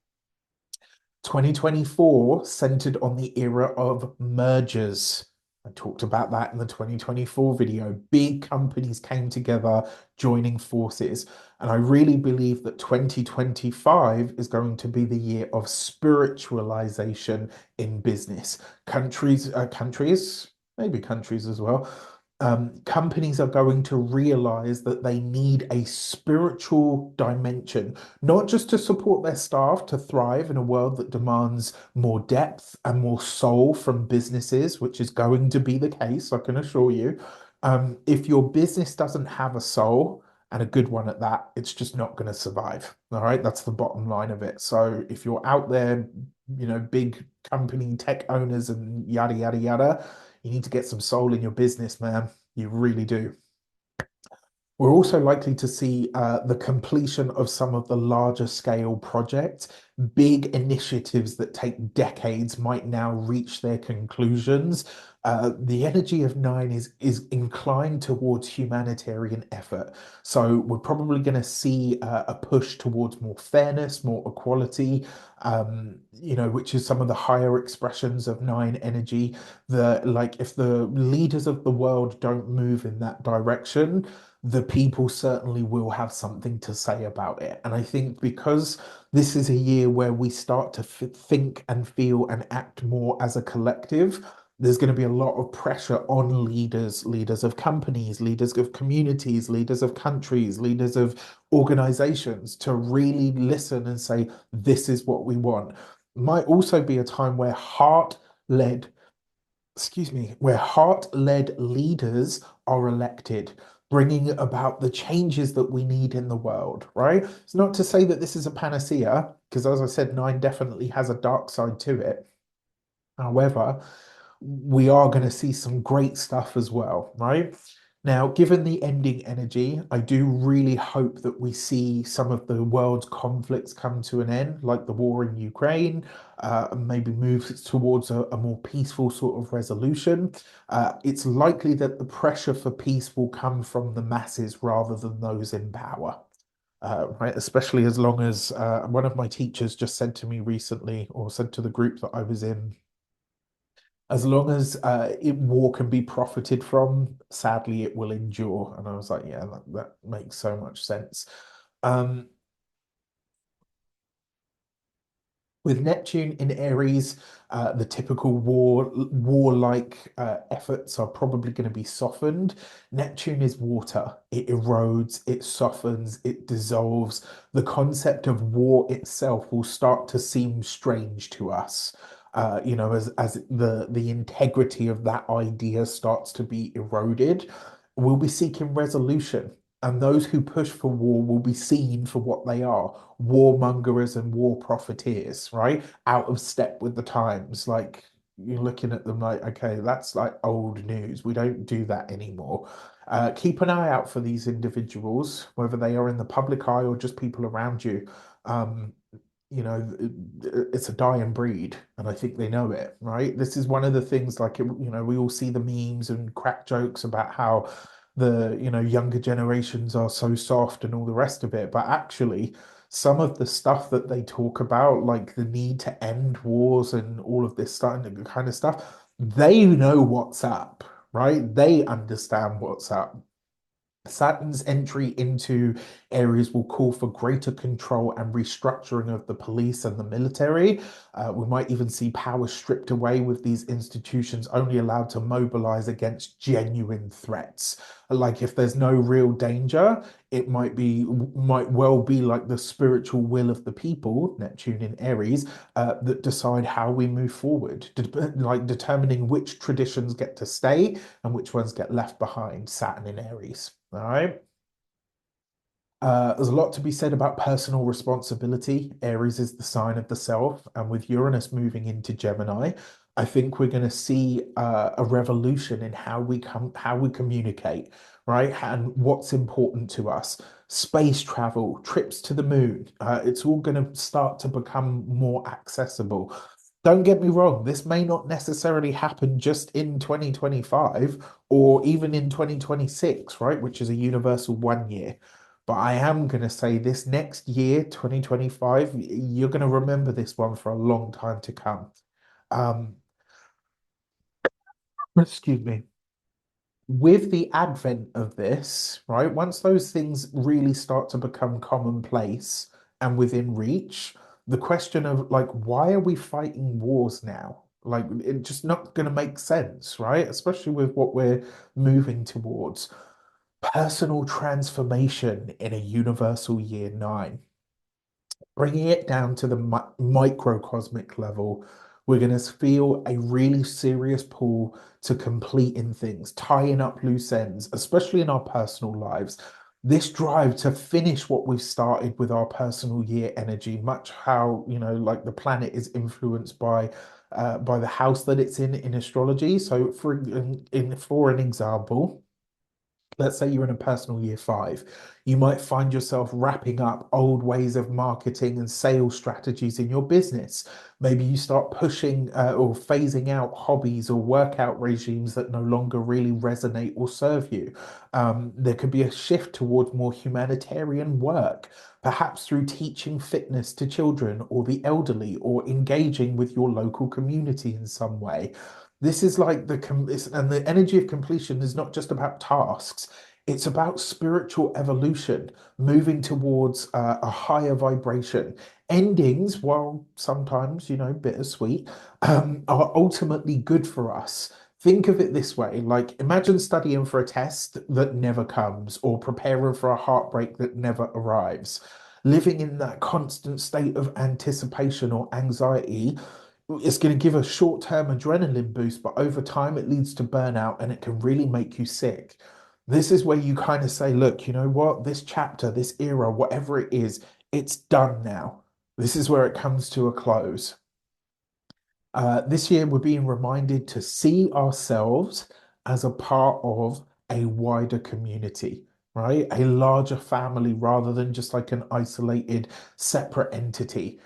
2024 centered on the era of mergers. I talked about that in the 2024 video. Big companies came together, joining forces. And I really believe that 2025 is going to be the year of spiritualization in business. Maybe countries as well, companies are going to realize that they need a spiritual dimension, not just to support their staff to thrive in a world that demands more depth and more soul from businesses, which is going to be the case, I can assure you. If your business doesn't have a soul and a good one at that, it's just not going to survive. All right, that's the bottom line of it. So if you're out there, big company tech owners and yada yada yada, you need to get some soul in your business, man. You really do. We're also likely to see the completion of some of the larger scale projects. Big initiatives that take decades might now reach their conclusions. The energy of nine is inclined towards humanitarian effort. So we're probably going to see a push towards more fairness, more equality, which is some of the higher expressions of nine energy. Like if the leaders of the world don't move in that direction, the people certainly will have something to say about it. And I think because this is a year where we start to think and feel and act more as a collective, there's going to be a lot of pressure on leaders, leaders of companies, leaders of communities, leaders of countries, leaders of organizations to really listen and say, this is what we want. Might also be a time where heart-led where heart-led leaders are elected, bringing about the changes that we need in the world, right? It's not to say that this is a panacea, because as I said, nine definitely has a dark side to it. However, we are going to see some great stuff as well, right? Now, given the ending energy, I do really hope that we see some of the world's conflicts come to an end, like the war in Ukraine, and maybe move towards a more peaceful sort of resolution. It's likely that the pressure for peace will come from the masses rather than those in power. Right, especially as long as one of my teachers just said to me recently, or said to the group that I was in, as long as war can be profited from, sadly, it will endure. And I was like, yeah, that makes so much sense. Um, with Neptune in Aries, the typical warlike efforts are probably going to be softened. Neptune is water. It erodes, it softens, it dissolves. The concept of war itself will start to seem strange to us. As the integrity of that idea starts to be eroded, we'll be seeking resolution. And those who push for war will be seen for what they are, warmongers and war profiteers, right? Out of step with the times. Like you're looking at them like, okay, that's like old news. We don't do that anymore. Keep an eye out for these individuals, whether they are in the public eye or just people around you. Um, it's a dying breed, and I think they know it, right? This is one of the things, like, we all see the memes and crack jokes about how younger generations are so soft and all the rest of it. But actually, some of the stuff that they talk about, like the need to end wars and all of this kind of stuff, they know what's up, right? They understand what's up. Saturn's entry into Aries will call for greater control and restructuring of the police and the military. We might even see power stripped away with these institutions only allowed to mobilize against genuine threats. Like if there's no real danger, might well be like the spiritual will of the people, Neptune in Aries, that decide how we move forward, like determining which traditions get to stay and which ones get left behind, Saturn in Aries. All right. There's a lot to be said about personal responsibility. Aries is the sign of the self, and with Uranus moving into Gemini, I think we're going to see a revolution in how we communicate, right? And what's important to us. Space travel, trips to the moon. It's all going to start to become more accessible. Don't get me wrong, this may not necessarily happen just in 2025 or even in 2026, right? Which is a universal 1 year. But I am going to say this next year, 2025, you're going to remember this one for a long time to come. Um, excuse me. With the advent of this, right, once those things really start to become commonplace and within reach, the question of like, why are we fighting wars now? Like, it's just not going to make sense, right? Especially with what we're moving towards. Personal transformation in a universal year nine. Bringing it down to the microcosmic level, we're going to feel a really serious pull to completing things, tying up loose ends, especially in our personal lives. This drive to finish what we've started with our personal year energy, much how, like the planet is influenced by the house that it's in astrology. So for an example, let's say you're in a personal year five, you might find yourself wrapping up old ways of marketing and sales strategies in your business. Maybe you start pushing or phasing out hobbies or workout regimes that no longer really resonate or serve you. There could be a shift towards more humanitarian work, perhaps through teaching fitness to children or the elderly, or engaging with your local community in some way. This is like and the energy of completion is not just about tasks. It's about spiritual evolution, moving towards a higher vibration. Endings, while sometimes, bittersweet, are ultimately good for us. Think of it this way, like imagine studying for a test that never comes, or preparing for a heartbreak that never arrives. Living in that constant state of anticipation or anxiety, it's going to give a short-term adrenaline boost, but over time it leads to burnout and it can really make you sick. This is where you kind of say, look, you know what? This chapter, this era, whatever it is, it's done now. This is where it comes to a close. This year, we're being reminded to see ourselves as a part of a wider community, right? A larger family rather than just like an isolated, separate entity.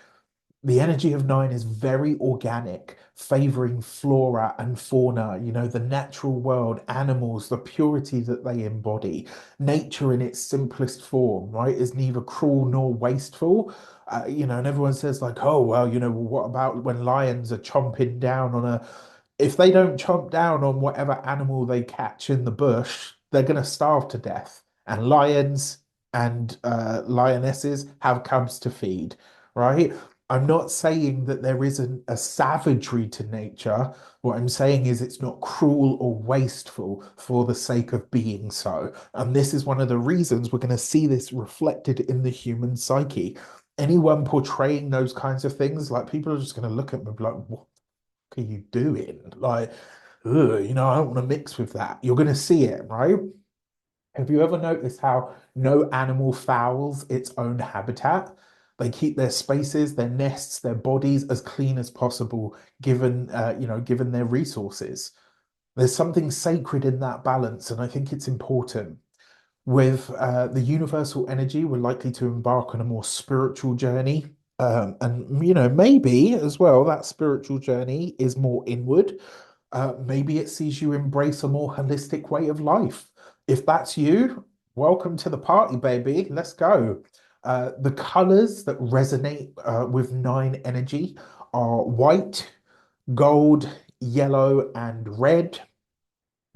The energy of nine is very organic, favoring flora and fauna, the natural world, animals, the purity that they embody. Nature in its simplest form, right, is neither cruel nor wasteful. And everyone says, like, oh, well, what about when lions are chomping down on if they don't chomp down on whatever animal they catch in the bush, they're going to starve to death. And lions and lionesses have cubs to feed, right? I'm not saying that there isn't a savagery to nature. What I'm saying is it's not cruel or wasteful for the sake of being so. And this is one of the reasons we're going to see this reflected in the human psyche. Anyone portraying those kinds of things, like people are just going to look at me like, what are you doing? Like, ugh, I don't want to mix with that. You're going to see it, right? Have you ever noticed how no animal fouls its own habitat? They keep their spaces, their nests, their bodies as clean as possible, given their resources. There's something sacred in that balance, and I think it's important. With the universal energy, we're likely to embark on a more spiritual journey. And, maybe as well, that spiritual journey is more inward. Maybe it sees you embrace a more holistic way of life. If that's you, welcome to the party, baby. Let's go. The colors that resonate with nine energy are white, gold, yellow, and red.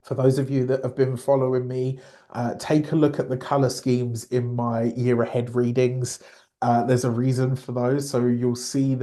For those of you that have been following me, take a look at the color schemes in my year ahead readings. There's a reason for those. So you'll see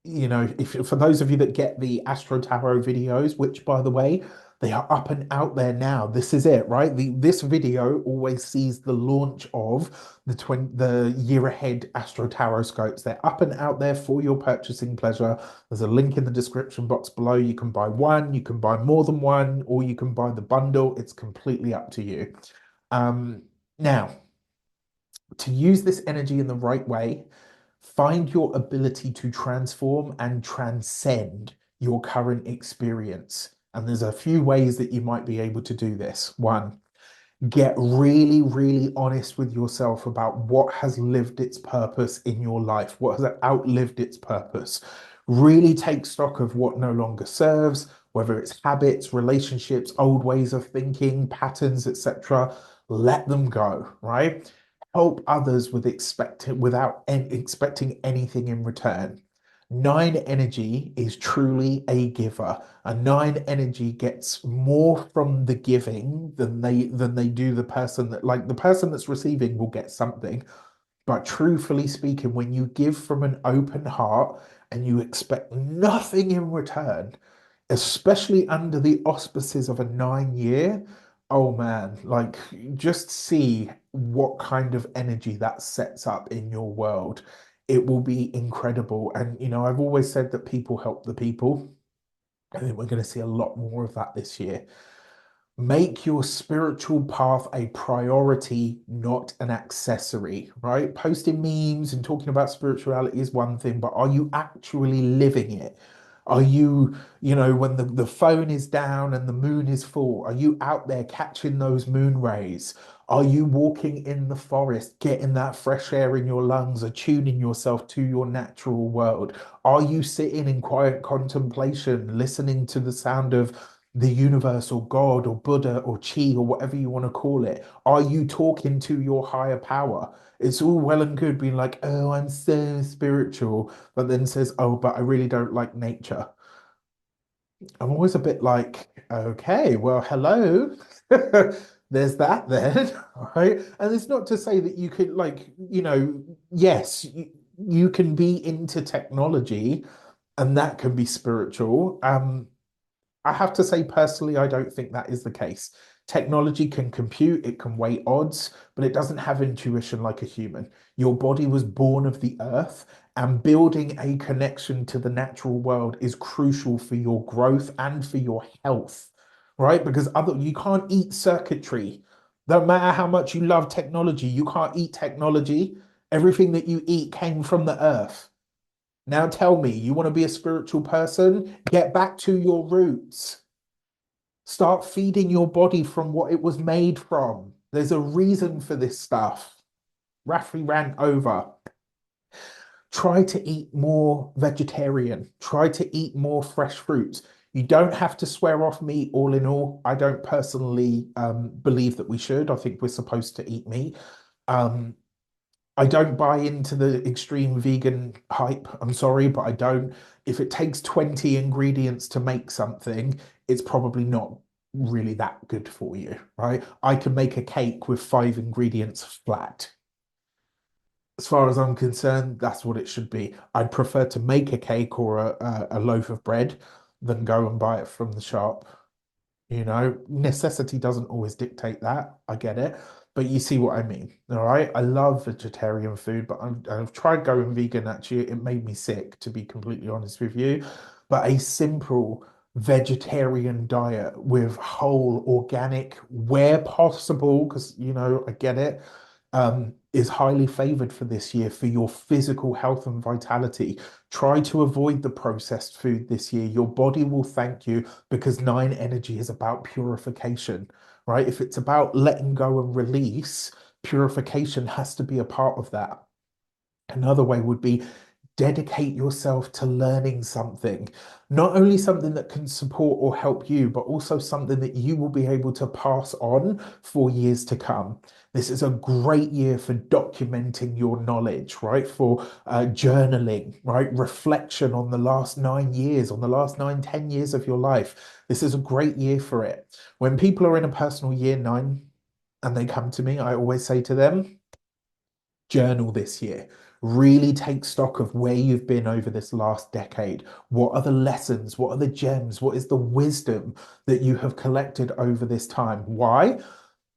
if for those of you that get the Astro Tarot videos, which by the way, they are up and out there now. This is it, right? This video always sees the launch of the year ahead Astro Tarot scopes. They're up and out there for your purchasing pleasure. There's a link in the description box below. You can buy one, you can buy more than one, or you can buy the bundle. It's completely up to you. Now, to use this energy in the right way, find your ability to transform and transcend your current experience. And there's a few ways that you might be able to do this. One, get really, really honest with yourself about what has lived its purpose in your life, what has outlived its purpose. Really take stock of what no longer serves, whether it's habits, relationships, old ways of thinking, patterns, etc. Let them go, right? Help others without expecting anything in return. Nine energy is truly a giver. A nine energy gets more from the giving than they do the person the person that's receiving will get something. But truthfully speaking, when you give from an open heart and you expect nothing in return, especially under the auspices of a 9 year, oh man, like just see what kind of energy that sets up in your world. It will be incredible. And, I've always said that people help the people. I think we're going to see a lot more of that this year. Make your spiritual path a priority, not an accessory, right? Posting memes and talking about spirituality is one thing, but are you actually living it? Are you, when the phone is down and the moon is full, are you out there catching those moon rays? Are you walking in the forest, getting that fresh air in your lungs, attuning yourself to your natural world? Are you sitting in quiet contemplation, listening to the sound of the universe or God or Buddha or Chi or whatever you want to call it? Are you talking to your higher power? It's all well and good being like, oh, I'm so spiritual, but then says, oh, but I really don't like nature. I'm always a bit like, okay, well, hello. There's that then, right? And it's not to say that you could, like, yes, you can be into technology and that can be spiritual. I have to say, personally, I don't think that is the case. Technology can compute, it can weigh odds, but it doesn't have intuition like a human. Your body was born of the earth, and building a connection to the natural world is crucial for your growth and for your health, right? Because you can't eat circuitry. No matter how much you love technology, you can't eat technology. Everything that you eat came from the earth. Now tell me, you want to be a spiritual person? Get back to your roots. Start feeding your body from what it was made from. There's a reason for this stuff. Rafi ran over. Try to eat more vegetarian. Try to eat more fresh fruits. You don't have to swear off meat all in all. I don't personally believe that we should. I think we're supposed to eat meat. Um, I don't buy into the extreme vegan hype. I'm sorry, but I don't. If it takes 20 ingredients to make something, it's probably not really that good for you, right? I can make a cake with 5 ingredients flat. As far as I'm concerned, that's what it should be. I'd prefer to make a cake or a loaf of bread than go and buy it from the shop. Necessity doesn't always dictate that. I get it. But you see what I mean. All right. I love vegetarian food, but I've tried going vegan actually. It made me sick, to be completely honest with you. But a simple vegetarian diet with whole organic, where possible, because, I get it, is highly favored for this year for your physical health and vitality. Try to avoid the processed food this year. Your body will thank you because nine energy is about purification, right? If it's about letting go and release, purification has to be a part of that. Another way would be dedicate yourself to learning something, not only something that can support or help you, but also something that you will be able to pass on for years to come. This is a great year for documenting your knowledge, right? For journaling, right? Reflection on the last 9 years, on the last 9, 10 years of your life. This is a great year for it. When people are in a personal year 9 and they come to me, I always say to them, journal this year. Really take stock of where you've been over this last decade. What are the lessons? What are the gems? What is the wisdom that you have collected over this time? Why?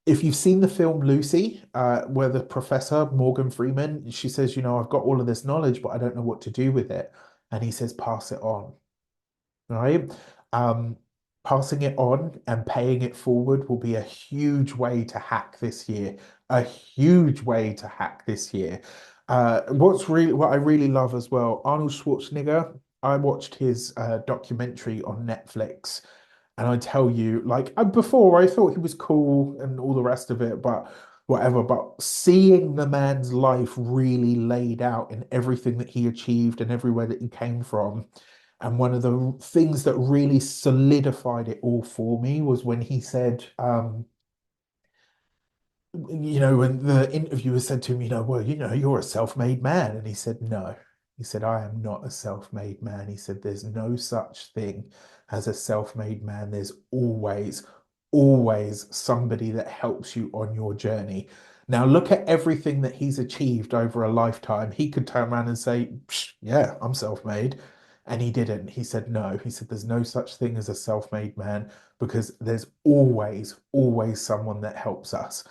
If you've seen the film Lucy, where the professor, Morgan Freeman, she says, I've got all of this knowledge, but I don't know what to do with it. And he says, pass it on, right? Um, Passing it on and paying it forward will be a huge way to hack this year. A huge way to hack this year. What I really love as well, Arnold Schwarzenegger. I watched his documentary on Netflix, and I tell you, like before, I thought he was cool and all the rest of it, but whatever. But seeing the man's life really laid out in everything that he achieved and everywhere that he came from, and one of the things that really solidified it all for me was when he said, when the interviewer said to him, well, you're a self-made man. And he said, no. He said, I am not a self-made man. He said, there's no such thing as a self-made man. There's always somebody that helps you on your journey. Now, look at everything that he's achieved over a lifetime. He could turn around and say, yeah, I'm self-made. And he didn't. He said, no. He said, there's no such thing as a self-made man because there's always someone that helps us.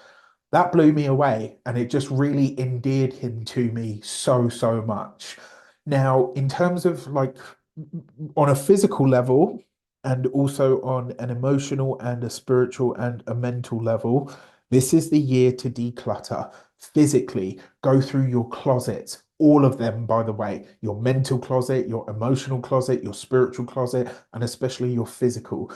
That blew me away and it just really endeared him to me so much. Now, in terms of like on a physical level, and also on an emotional and a spiritual and a mental level. This is the year to declutter physically. Go through your closets, all of them, by the way, your mental closet, your emotional closet, your spiritual closet, and especially your physical.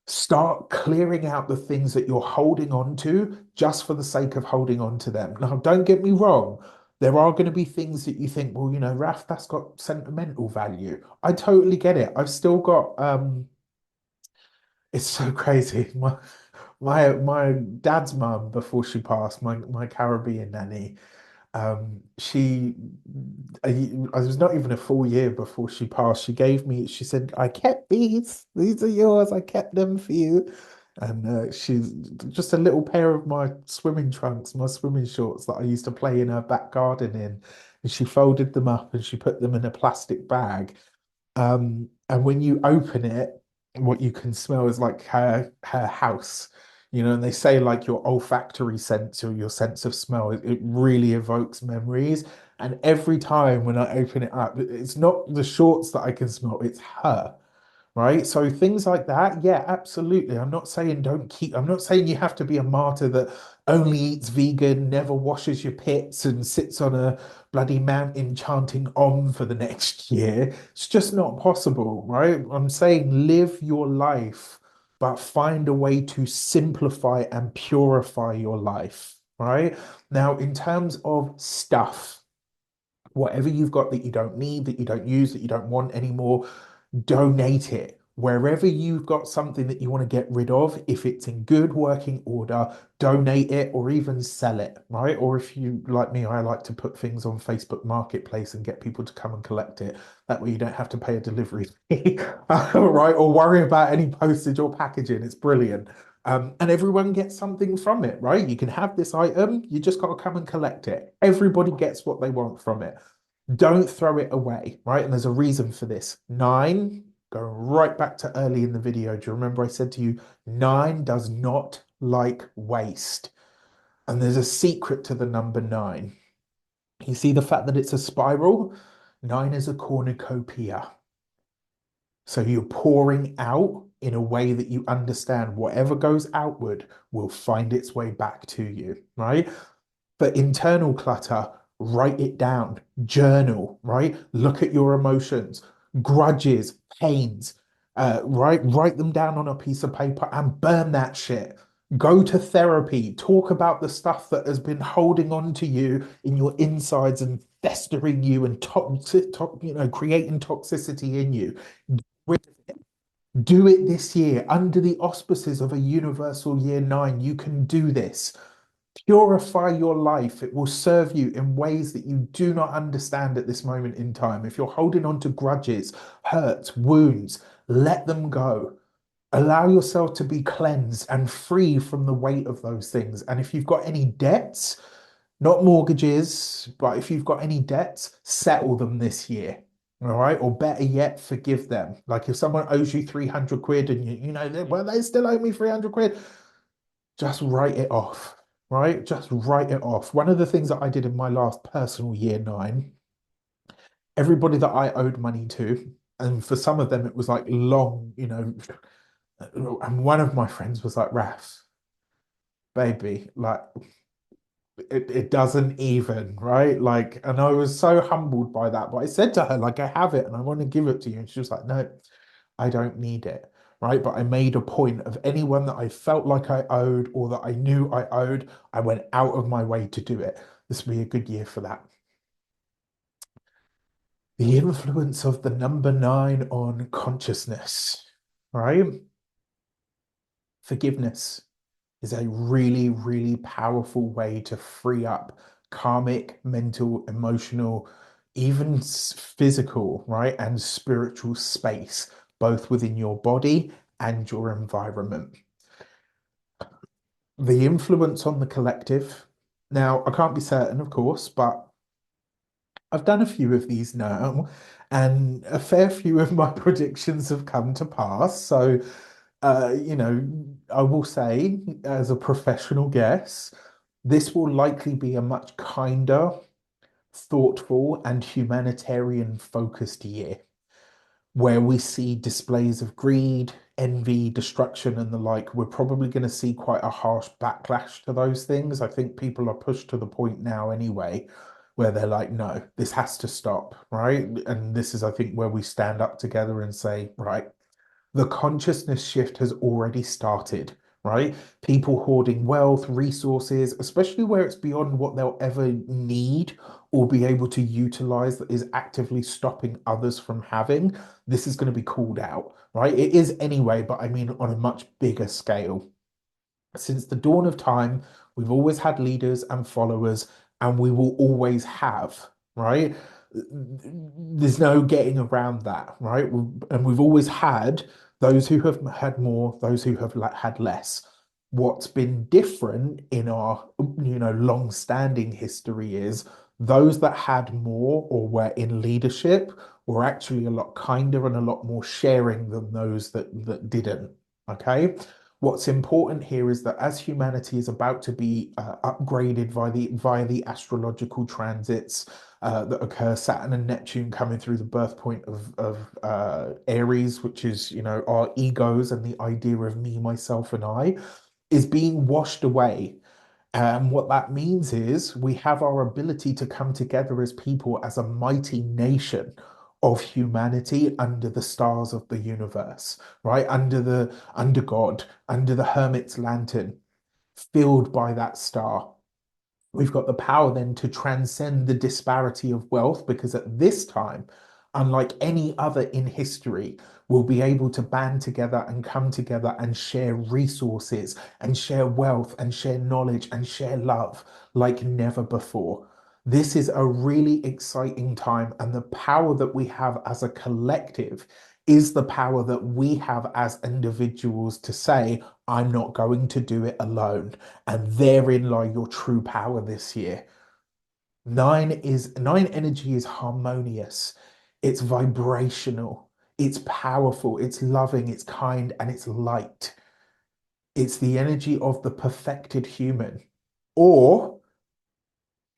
Start clearing out the things that you're holding on to just for the sake of holding on to them. Now, don't get me wrong. There are going to be things that you think, well, Raf, that's got sentimental value. I totally get it. I've still got it's so crazy. My dad's mum, before she passed, my Caribbean nanny, she I was not even a full year before she passed. She gave me, she said, I kept these. These are yours. I kept them for you. And she's just a little pair of my swimming trunks, my swimming shorts that I used to play in her back garden in. And she folded them up and she put them in a plastic bag. And when you open it, what you can smell is like her house, and they say like your olfactory sense or your sense of smell, it really evokes memories. And every time when I open it up, it's not the shorts that I can smell, it's her. Right. So things like that, yeah, absolutely. I'm not saying you have to be a martyr that only eats vegan, never washes your pits, and sits on a bloody mountain chanting Om for the next year. It's just not possible, right? I'm saying live your life, but find a way to simplify and purify your life, right? Now, in terms of stuff, whatever you've got that you don't need, that you don't use, that you don't want anymore, donate it. Wherever you've got something that you want to get rid of, if it's in good working order, donate it or even sell it, right? Or if you, like me, I like to put things on Facebook Marketplace and get people to come and collect it. That way you don't have to pay a delivery fee, right? Or worry about any postage or packaging. It's brilliant. And everyone gets something from it, right? You can have this item, you just got to come and collect it. Everybody gets what they want from it. Don't throw it away, right? And there's a reason for this. Nine, going right back to early in the video. Do you remember I said to you, nine does not like waste? And there's a secret to the number nine. You see the fact that it's a spiral? Nine is a cornucopia. So you're pouring out in a way that you understand whatever goes outward will find its way back to you, right? For internal clutter, write it down, journal, right? Look at your emotions, grudges, pains, right? Write them down on a piece of paper and burn that shit. Go to therapy, talk about the stuff that has been holding on to you in your insides and festering you and creating toxicity in you. Do it this year under the auspices of a universal year nine. You can do this. Purify your life. It will serve you in ways that you do not understand at this moment in time. If you're holding on to grudges, hurts, wounds, let them go. Allow yourself to be cleansed and free from the weight of those things. And if you've got any debts, not mortgages, but if you've got any debts, settle them this year. All right. Or better yet, forgive them. Like if someone owes you 300 quid and well, they still owe me 300 quid, just write it off, right? Just write it off. One of the things that I did in my last personal year nine, everybody that I owed money to, and for some of them it was like long, and one of my friends was like, Raf, baby, like it doesn't even, right? Like, and I was so humbled by that. But I said to her, like, I have it and I want to give it to you. And she was like, no, I don't need it. Right. But I made a point of anyone that I felt like I owed or that I knew I owed, I went out of my way to do it. This will be a good year for that. The influence of the number nine on consciousness, right? Forgiveness is a really, really powerful way to free up karmic, mental, emotional, even physical, right? And spiritual space, both within your body and your environment. The influence on the collective. Now, I can't be certain, of course, but I've done a few of these now, and a fair few of my predictions have come to pass. So, I will say, as a professional guess, this will likely be a much kinder, thoughtful, and humanitarian focused year. where we see displays of greed, envy, destruction, and the like, we're probably going to see quite a harsh backlash to those things. I think people are pushed to the point now anyway where they're like, no, this has to stop, right? And this is, I think, where we stand up together and say, right, the consciousness shift has already started, right? People hoarding wealth, resources, especially where it's beyond what they'll ever need or be able to utilize, that is actively stopping others from having. This is going to be called out, right? It is anyway, but I mean on a much bigger scale. Since the dawn of time, we've always had leaders and followers, and we will always have, right? There's no getting around that, right? And we've always had those who have had more, those who have had less. What's been different in our, long-standing history is those that had more or were in leadership were actually a lot kinder and a lot more sharing than those that didn't. Okay. What's important here is that as humanity is about to be upgraded via the astrological transits that occur, Saturn and Neptune coming through the birth point of Aries, which is our egos and the idea of me, myself, and I, is being washed away. And what that means is we have our ability to come together as people, as a mighty nation of humanity under the stars of the universe, right? Under God, under the hermit's lantern, filled by that star. We've got the power then to transcend the disparity of wealth, because at this time, unlike any other in history, we'll be able to band together and come together and share resources and share wealth and share knowledge and share love like never before. This is a really exciting time, and the power that we have as a collective is the power that we have as individuals to say, I'm not going to do it alone. And therein lie your true power this year. Nine energy is harmonious, it's vibrational, it's powerful, it's loving, it's kind, and it's light. It's the energy of the perfected human. Or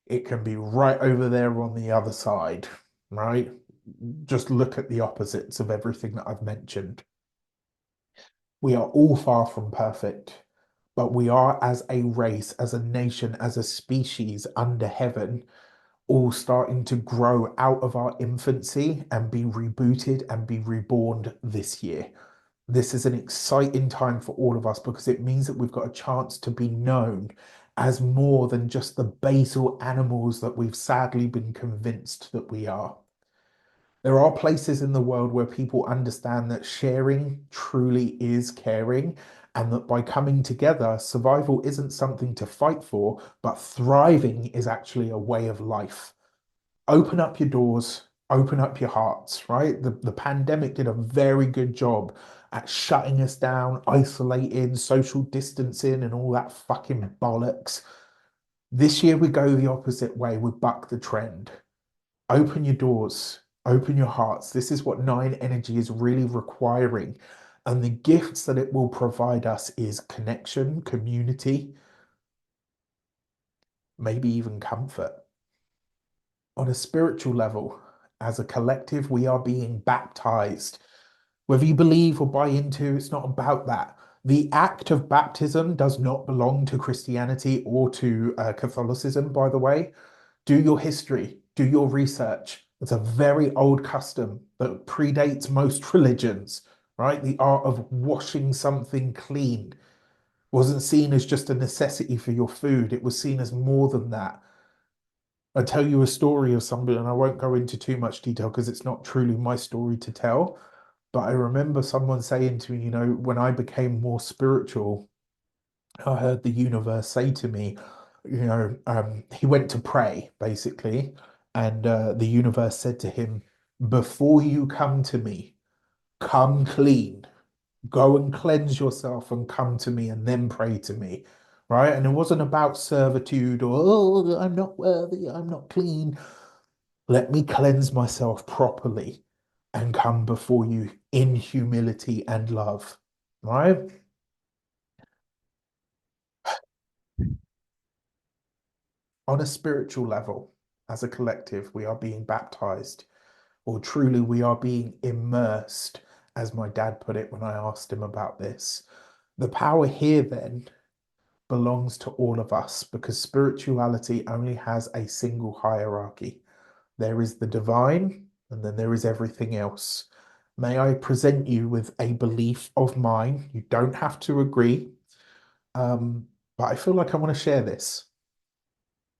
it can be right over there on the other side, right? Just look at the opposites of everything that I've mentioned. We are all far from perfect, but we are, as a race, as a nation, as a species under heaven, all starting to grow out of our infancy and be rebooted and be reborn this year. This is an exciting time for all of us because it means that we've got a chance to be known as more than just the basal animals that we've sadly been convinced that we are. There are places in the world where people understand that sharing truly is caring, and that by coming together, survival isn't something to fight for, but thriving is actually a way of life. Open up your doors, open up your hearts, right? The pandemic did a very good job at shutting us down, isolating, social distancing, and all that fucking bollocks. This year we go the opposite way. We buck the trend. Open your doors, open your hearts. This is what nine energy is really requiring. And the gifts that it will provide us is connection, community, maybe even comfort. On a spiritual level, as a collective, we are being baptized. Whether you believe or buy into, it's not about that. The act of baptism does not belong to Christianity or to Catholicism, by the way. Do your history, do your research. It's a very old custom that predates most religions, right? The art of washing something clean wasn't seen as just a necessity for your food, it was seen as more than that. I tell you a story of somebody, and I won't go into too much detail because it's not truly my story to tell. But I remember someone saying to me, when I became more spiritual, I heard the universe say to me, he went to pray basically, and the universe said to him, before you come to me, come clean, go and cleanse yourself and come to me and then pray to me. Right. And it wasn't about servitude or, oh, I'm not worthy, I'm not clean. Let me cleanse myself properly and come before you in humility and love. Right. On a spiritual level, as a collective, we are being baptized. or truly we are being immersed, as my dad put it when I asked him about this. The power here then belongs to all of us because spirituality only has a single hierarchy. There is the divine, and then there is everything else. May I present you with a belief of mine? You don't have to agree, but I feel like I want to share this.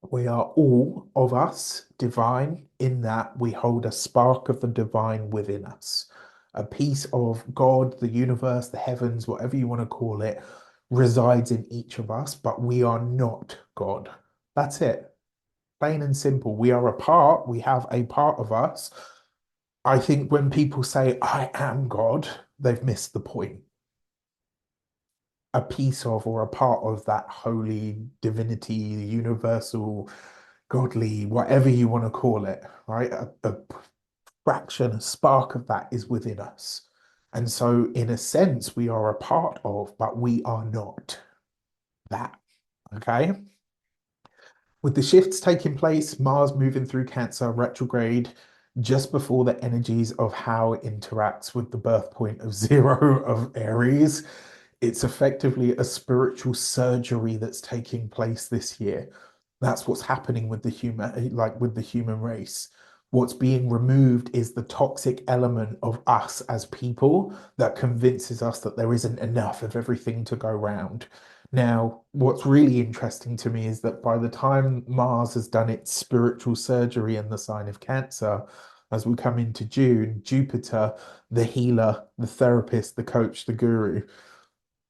We are all of us divine in that we hold a spark of the divine within us. A piece of God, the universe, the heavens, whatever you want to call it, resides in each of us, but we are not God. That's it. Plain and simple. We are a part, we have a part of us. I think when people say, I am God, they've missed the point. A piece of or a part of that holy divinity, universal, godly, whatever you want to call it, right? A fraction, a spark of that is within us. And so, in a sense, we are a part of, but we are not that. Okay. With the shifts taking place, Mars moving through Cancer retrograde just before the energies of how it interacts with the birth point of zero of Aries, it's effectively a spiritual surgery that's taking place this year. That's what's happening with the human, like with the human race. What's being removed is the toxic element of us as people that convinces us that there isn't enough of everything to go round. Now, what's really interesting to me is that by the time Mars has done its spiritual surgery in the sign of Cancer, as we come into June, Jupiter, the healer, the therapist, the coach, the guru,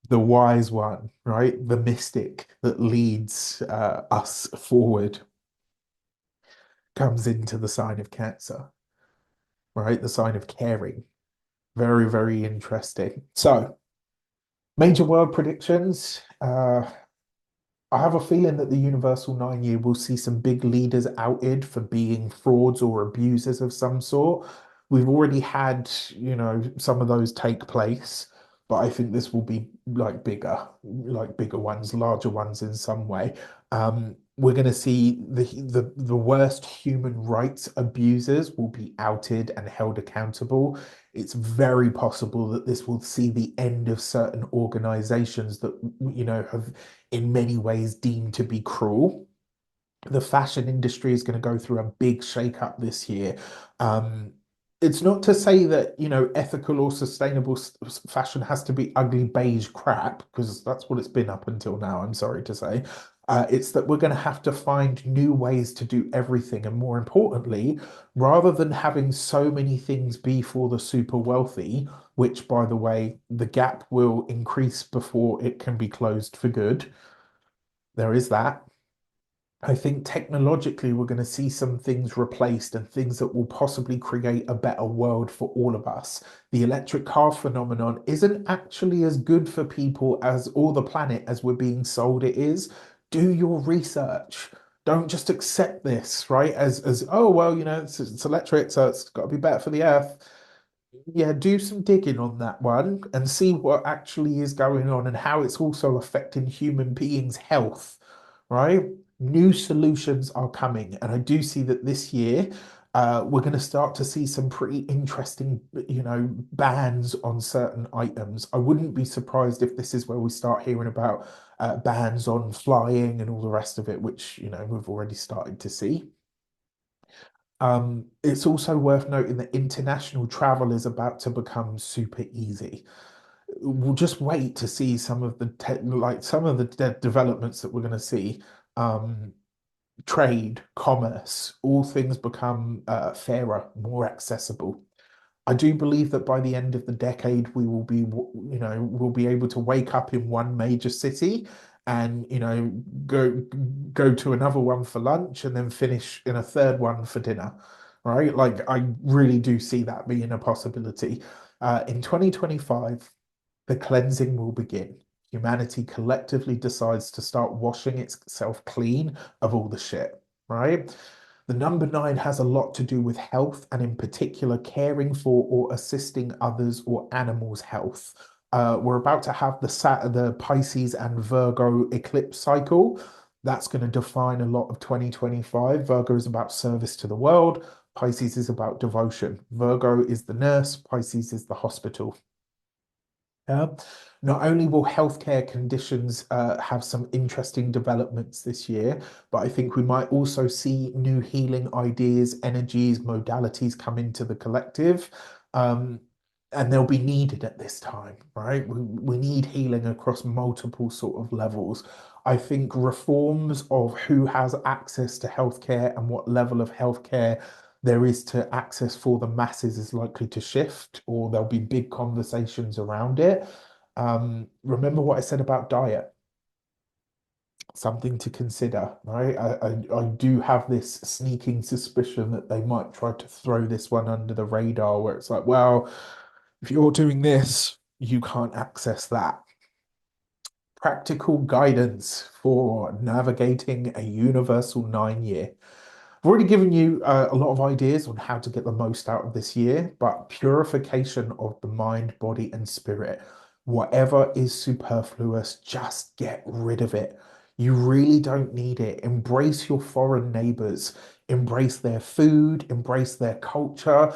the wise one, right? The mystic that leads us forward comes into the sign of Cancer, right? The sign of caring. Very, very interesting. So, major world predictions. I have a feeling that the Universal 9 year will see some big leaders outed for being frauds or abusers of some sort. We've already had, some of those take place, but I think this will be like bigger ones, larger ones in some way. We're going to see the worst human rights abusers will be outed and held accountable. It's very possible that this will see the end of certain organizations that, have in many ways deemed to be cruel. The fashion industry is going to go through a big shakeup this year. Um, it's not to say that, ethical or sustainable fashion has to be ugly beige crap, because that's what it's been up until now, I'm sorry to say. It's that we're going to have to find new ways to do everything. And more importantly, rather than having so many things be for the super wealthy, which, by the way, the gap will increase before it can be closed for good. There is that. I think technologically, we're going to see some things replaced and things that will possibly create a better world for all of us. The electric car phenomenon isn't actually as good for people as or the planet as we're being sold it is. Do your research. Don't just accept this, right? As oh well, it's electric, so it's got to be better for the earth. Yeah, do some digging on that one and see what actually is going on and how it's also affecting human beings' health, right? New solutions are coming, and I do see that this year we're going to start to see some pretty interesting, bans on certain items. I wouldn't be surprised if this is where we start hearing about bans on flying and all the rest of it, which, we've already started to see. It's also worth noting that international travel is about to become super easy. We'll just wait to see some of the some of the developments that we're going to see. Um, Trade, commerce, all things become fairer, more accessible. I do believe that by the end of the decade, we will be, we'll be able to wake up in one major city and, go go to another one for lunch and then finish in a third one for dinner, right? Like I really do see that being a possibility. In 2025, the cleansing will begin. Humanity collectively decides to start washing itself clean of all the shit, right? The number nine has a lot to do with health and, in particular, caring for or assisting others or animals' health. We're about to have the Pisces and Virgo eclipse cycle. That's going to define a lot of 2025. Virgo is about service to the world. Pisces is about devotion. Virgo is the nurse, Pisces is the hospital. Yeah. Not only will healthcare conditions have some interesting developments this year, but I think we might also see new healing ideas, energies, modalities come into the collective. Um, and they'll be needed at this time, right? We need healing across multiple sort of levels. I think reforms of who has access to healthcare and what level of healthcare there is to access for the masses is likely to shift, or there'll be big conversations around it. Remember what I said about diet, something to consider, right? I do have this sneaking suspicion that they might try to throw this one under the radar, where it's like, well, if you're doing this, you can't access that. Practical guidance for navigating a universal 9 year. I've already given you a lot of ideas on how to get the most out of this year, but purification of the mind, body, and spirit. Whatever is superfluous, just get rid of it. You really don't need it. Embrace your foreign neighbors, embrace their food, embrace their culture,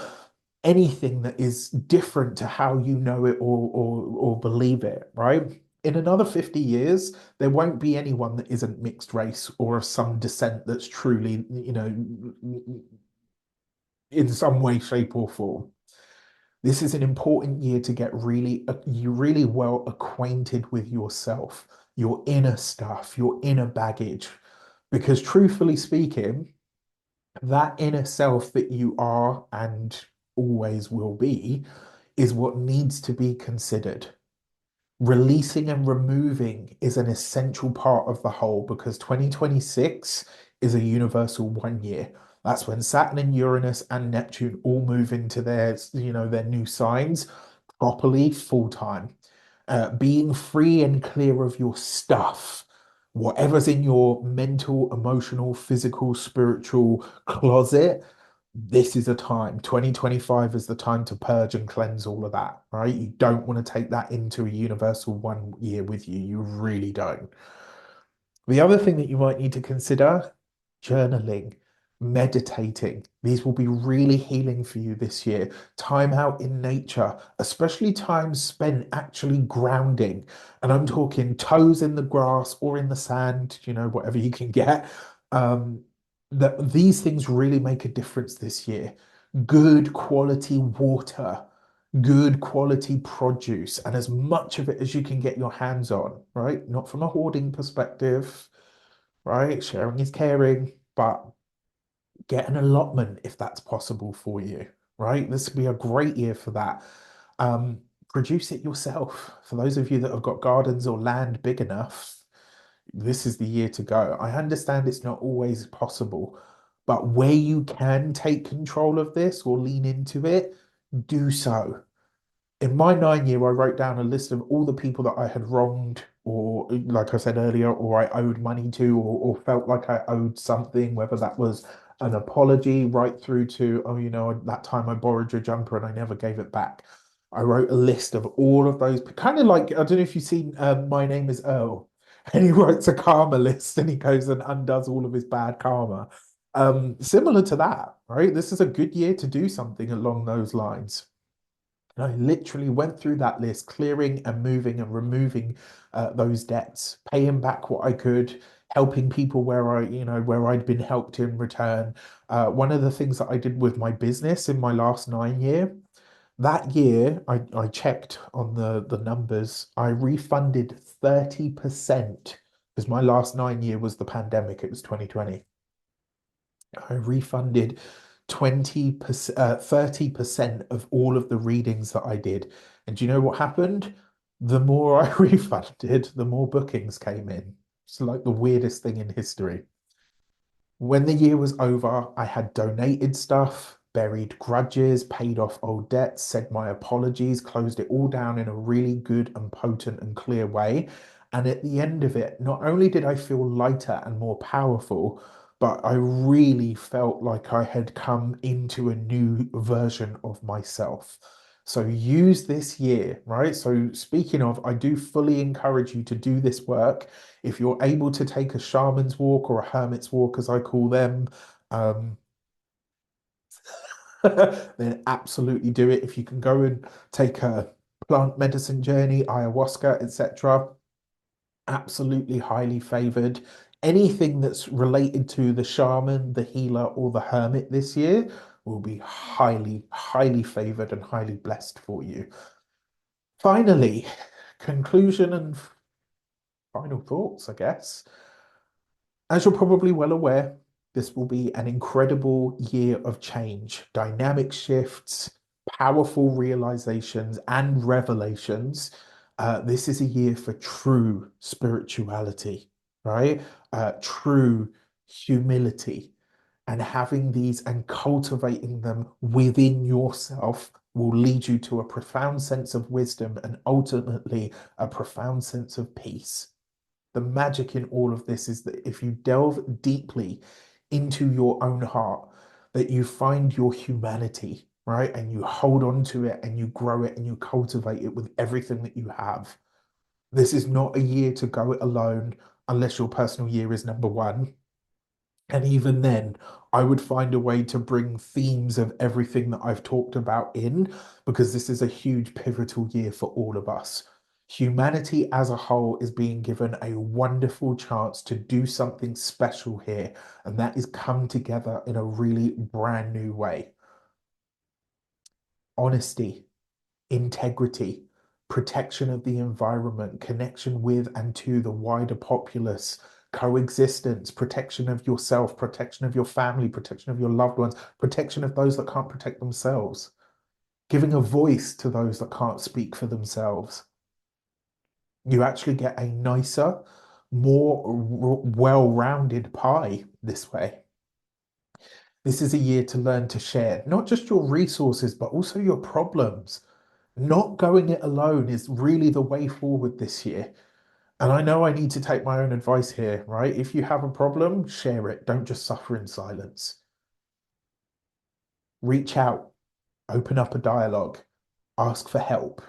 anything that is different to how you know it or believe it, right? In another 50 years, there won't be anyone that isn't mixed race or of some descent that's truly, in some way, shape, or form. This is an important year to get you really well acquainted with yourself, your inner stuff, your inner baggage. Because truthfully speaking, that inner self that you are and always will be is what needs to be considered. Releasing and removing is an essential part of the whole because 2026 is a universal 1 year. That's when Saturn and Uranus and Neptune all move into their new signs properly full time. Being free and clear of your stuff, whatever's in your mental, emotional, physical, spiritual closet, this is a time. 2025 is the time to purge and cleanse all of that, right? You don't want to take that into a universal 1 year with you. You really don't. The other thing that you might need to consider, journaling, meditating. These will be really healing for you this year. Time out in nature, especially time spent actually grounding. And I'm talking toes in the grass or in the sand, whatever you can get. Um, that these things really make a difference this year. Good quality water, good quality produce, and as much of it as you can get your hands on, right? Not from a hoarding perspective, right? Sharing is caring, but get an allotment if that's possible for you, right? This would be a great year for that. Um, Produce it yourself. For those of you that have got gardens or land big enough, this is the year to go. I understand it's not always possible, but where you can take control of this or lean into it, do so. In my 9 year, I wrote down a list of all the people that I had wronged, or like I said earlier, or I owed money to, or felt like I owed something, whether that was an apology right through to, oh, that time I borrowed your jumper and I never gave it back. I wrote a list of all of those, kind of like, I don't know if you've seen My Name is Earl, and he writes a karma list and he goes and undoes all of his bad karma. Similar to that, right? This is a good year to do something along those lines. And I literally went through that list, clearing and moving and removing those debts, paying back what I could, helping people where I'd been helped in return. One of the things that I did with my business in my last 9 year, that year I checked on the numbers. I refunded 30% because my last 9 year was the pandemic. It was 2020. I refunded 20%, 30% of all of the readings that I did. And do you know what happened? The more I refunded, the more bookings came in. It's like the weirdest thing in history. When the year was over, I had donated stuff, buried grudges, paid off old debts, said my apologies, closed it all down in a really good and potent and clear way. And at the end of it, not only did I feel lighter and more powerful, but I really felt like I had come into a new version of myself. So use this year, right? So speaking of, I do fully encourage you to do this work. If you're able to take a shaman's walk or a hermit's walk, as I call them, um, then absolutely do it. If you can go and take a plant medicine journey, ayahuasca, etc., absolutely highly favored. Anything that's related to the shaman, the healer, or the hermit this year will be highly, highly favored and highly blessed for you. Finally, conclusion and final thoughts, I guess. As you're probably well aware, this will be an incredible year of change, dynamic shifts, powerful realizations, and revelations. This is a year for true spirituality, right? True humility. And having these and cultivating them within yourself will lead you to a profound sense of wisdom and ultimately a profound sense of peace. The magic in all of this is that if you delve deeply into your own heart, that you find your humanity, right? And you hold on to it and you grow it and you cultivate it with everything that you have. This is not a year to go it alone unless your personal year is number one. And even then, I would find a way to bring themes of everything that I've talked about in, because this is a huge pivotal year for all of us. Humanity as a whole is being given a wonderful chance to do something special here, and that is come together in a really brand new way. Honesty, integrity, protection of the environment, connection with and to the wider populace, coexistence, protection of yourself, protection of your family, protection of your loved ones, protection of those that can't protect themselves, giving a voice to those that can't speak for themselves. You actually get a nicer, more well-rounded pie this way. This is a year to learn to share not just your resources, but also your problems. Not going it alone is really the way forward this year. And I know I need to take my own advice here, right? If you have a problem, share it. Don't just suffer in silence. Reach out, open up a dialogue, ask for help.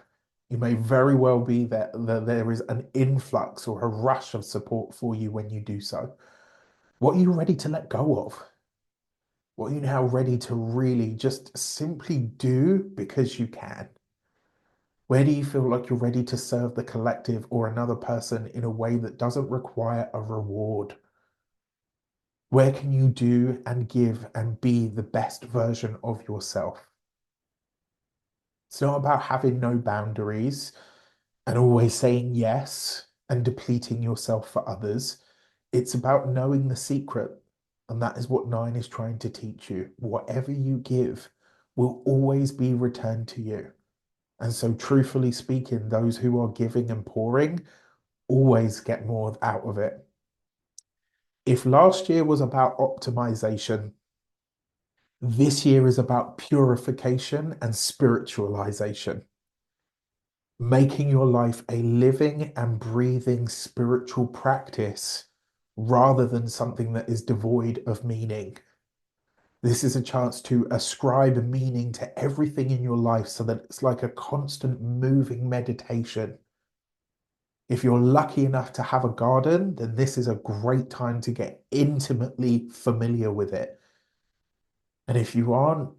You may very well be that there is an influx or a rush of support for you when you do so. What are you ready to let go of? What are you now ready to really just simply do because you can? Where do you feel like you're ready to serve the collective or another person in a way that doesn't require a reward? Where can you do and give and be the best version of yourself? It's not about having no boundaries and always saying yes and depleting yourself for others. It's about knowing the secret. And that is what nine is trying to teach you. Whatever you give will always be returned to you. And so, truthfully speaking, those who are giving and pouring always get more out of it. If last year was about optimization, this year is about purification and spiritualization, making your life a living and breathing spiritual practice rather than something that is devoid of meaning. This is a chance to ascribe meaning to everything in your life so that it's like a constant moving meditation. If you're lucky enough to have a garden, then this is a great time to get intimately familiar with it. And if you aren't,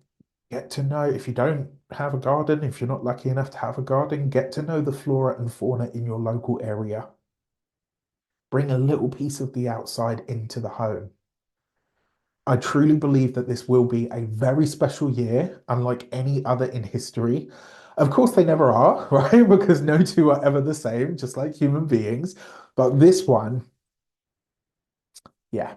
get to know, if you don't have a garden, if you're not lucky enough to have a garden, get to know the flora and fauna in your local area. Bring a little piece of the outside into the home. I truly believe that this will be a very special year, unlike any other in history. Of course, they never are, right? Because no two are ever the same, just like human beings. But this one, yeah,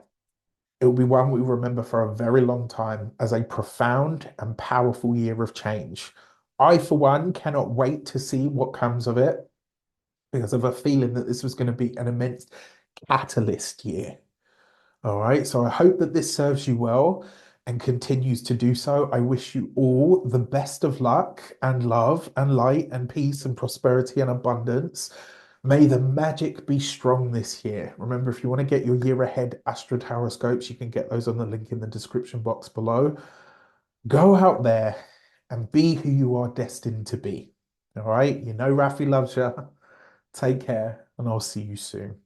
it will be one we remember for a very long time as a profound and powerful year of change. I, for one, cannot wait to see what comes of it because of a feeling that this was going to be an immense catalyst year. All right. So I hope that this serves you well and continues to do so. I wish you all the best of luck and love and light and peace and prosperity and abundance. May the magic be strong this year. Remember, if you want to get your year ahead astro horoscopes, you can get those on the link in the description box below. Go out there and be who you are destined to be. All right. You know, Rafi loves you. Take care, and I'll see you soon.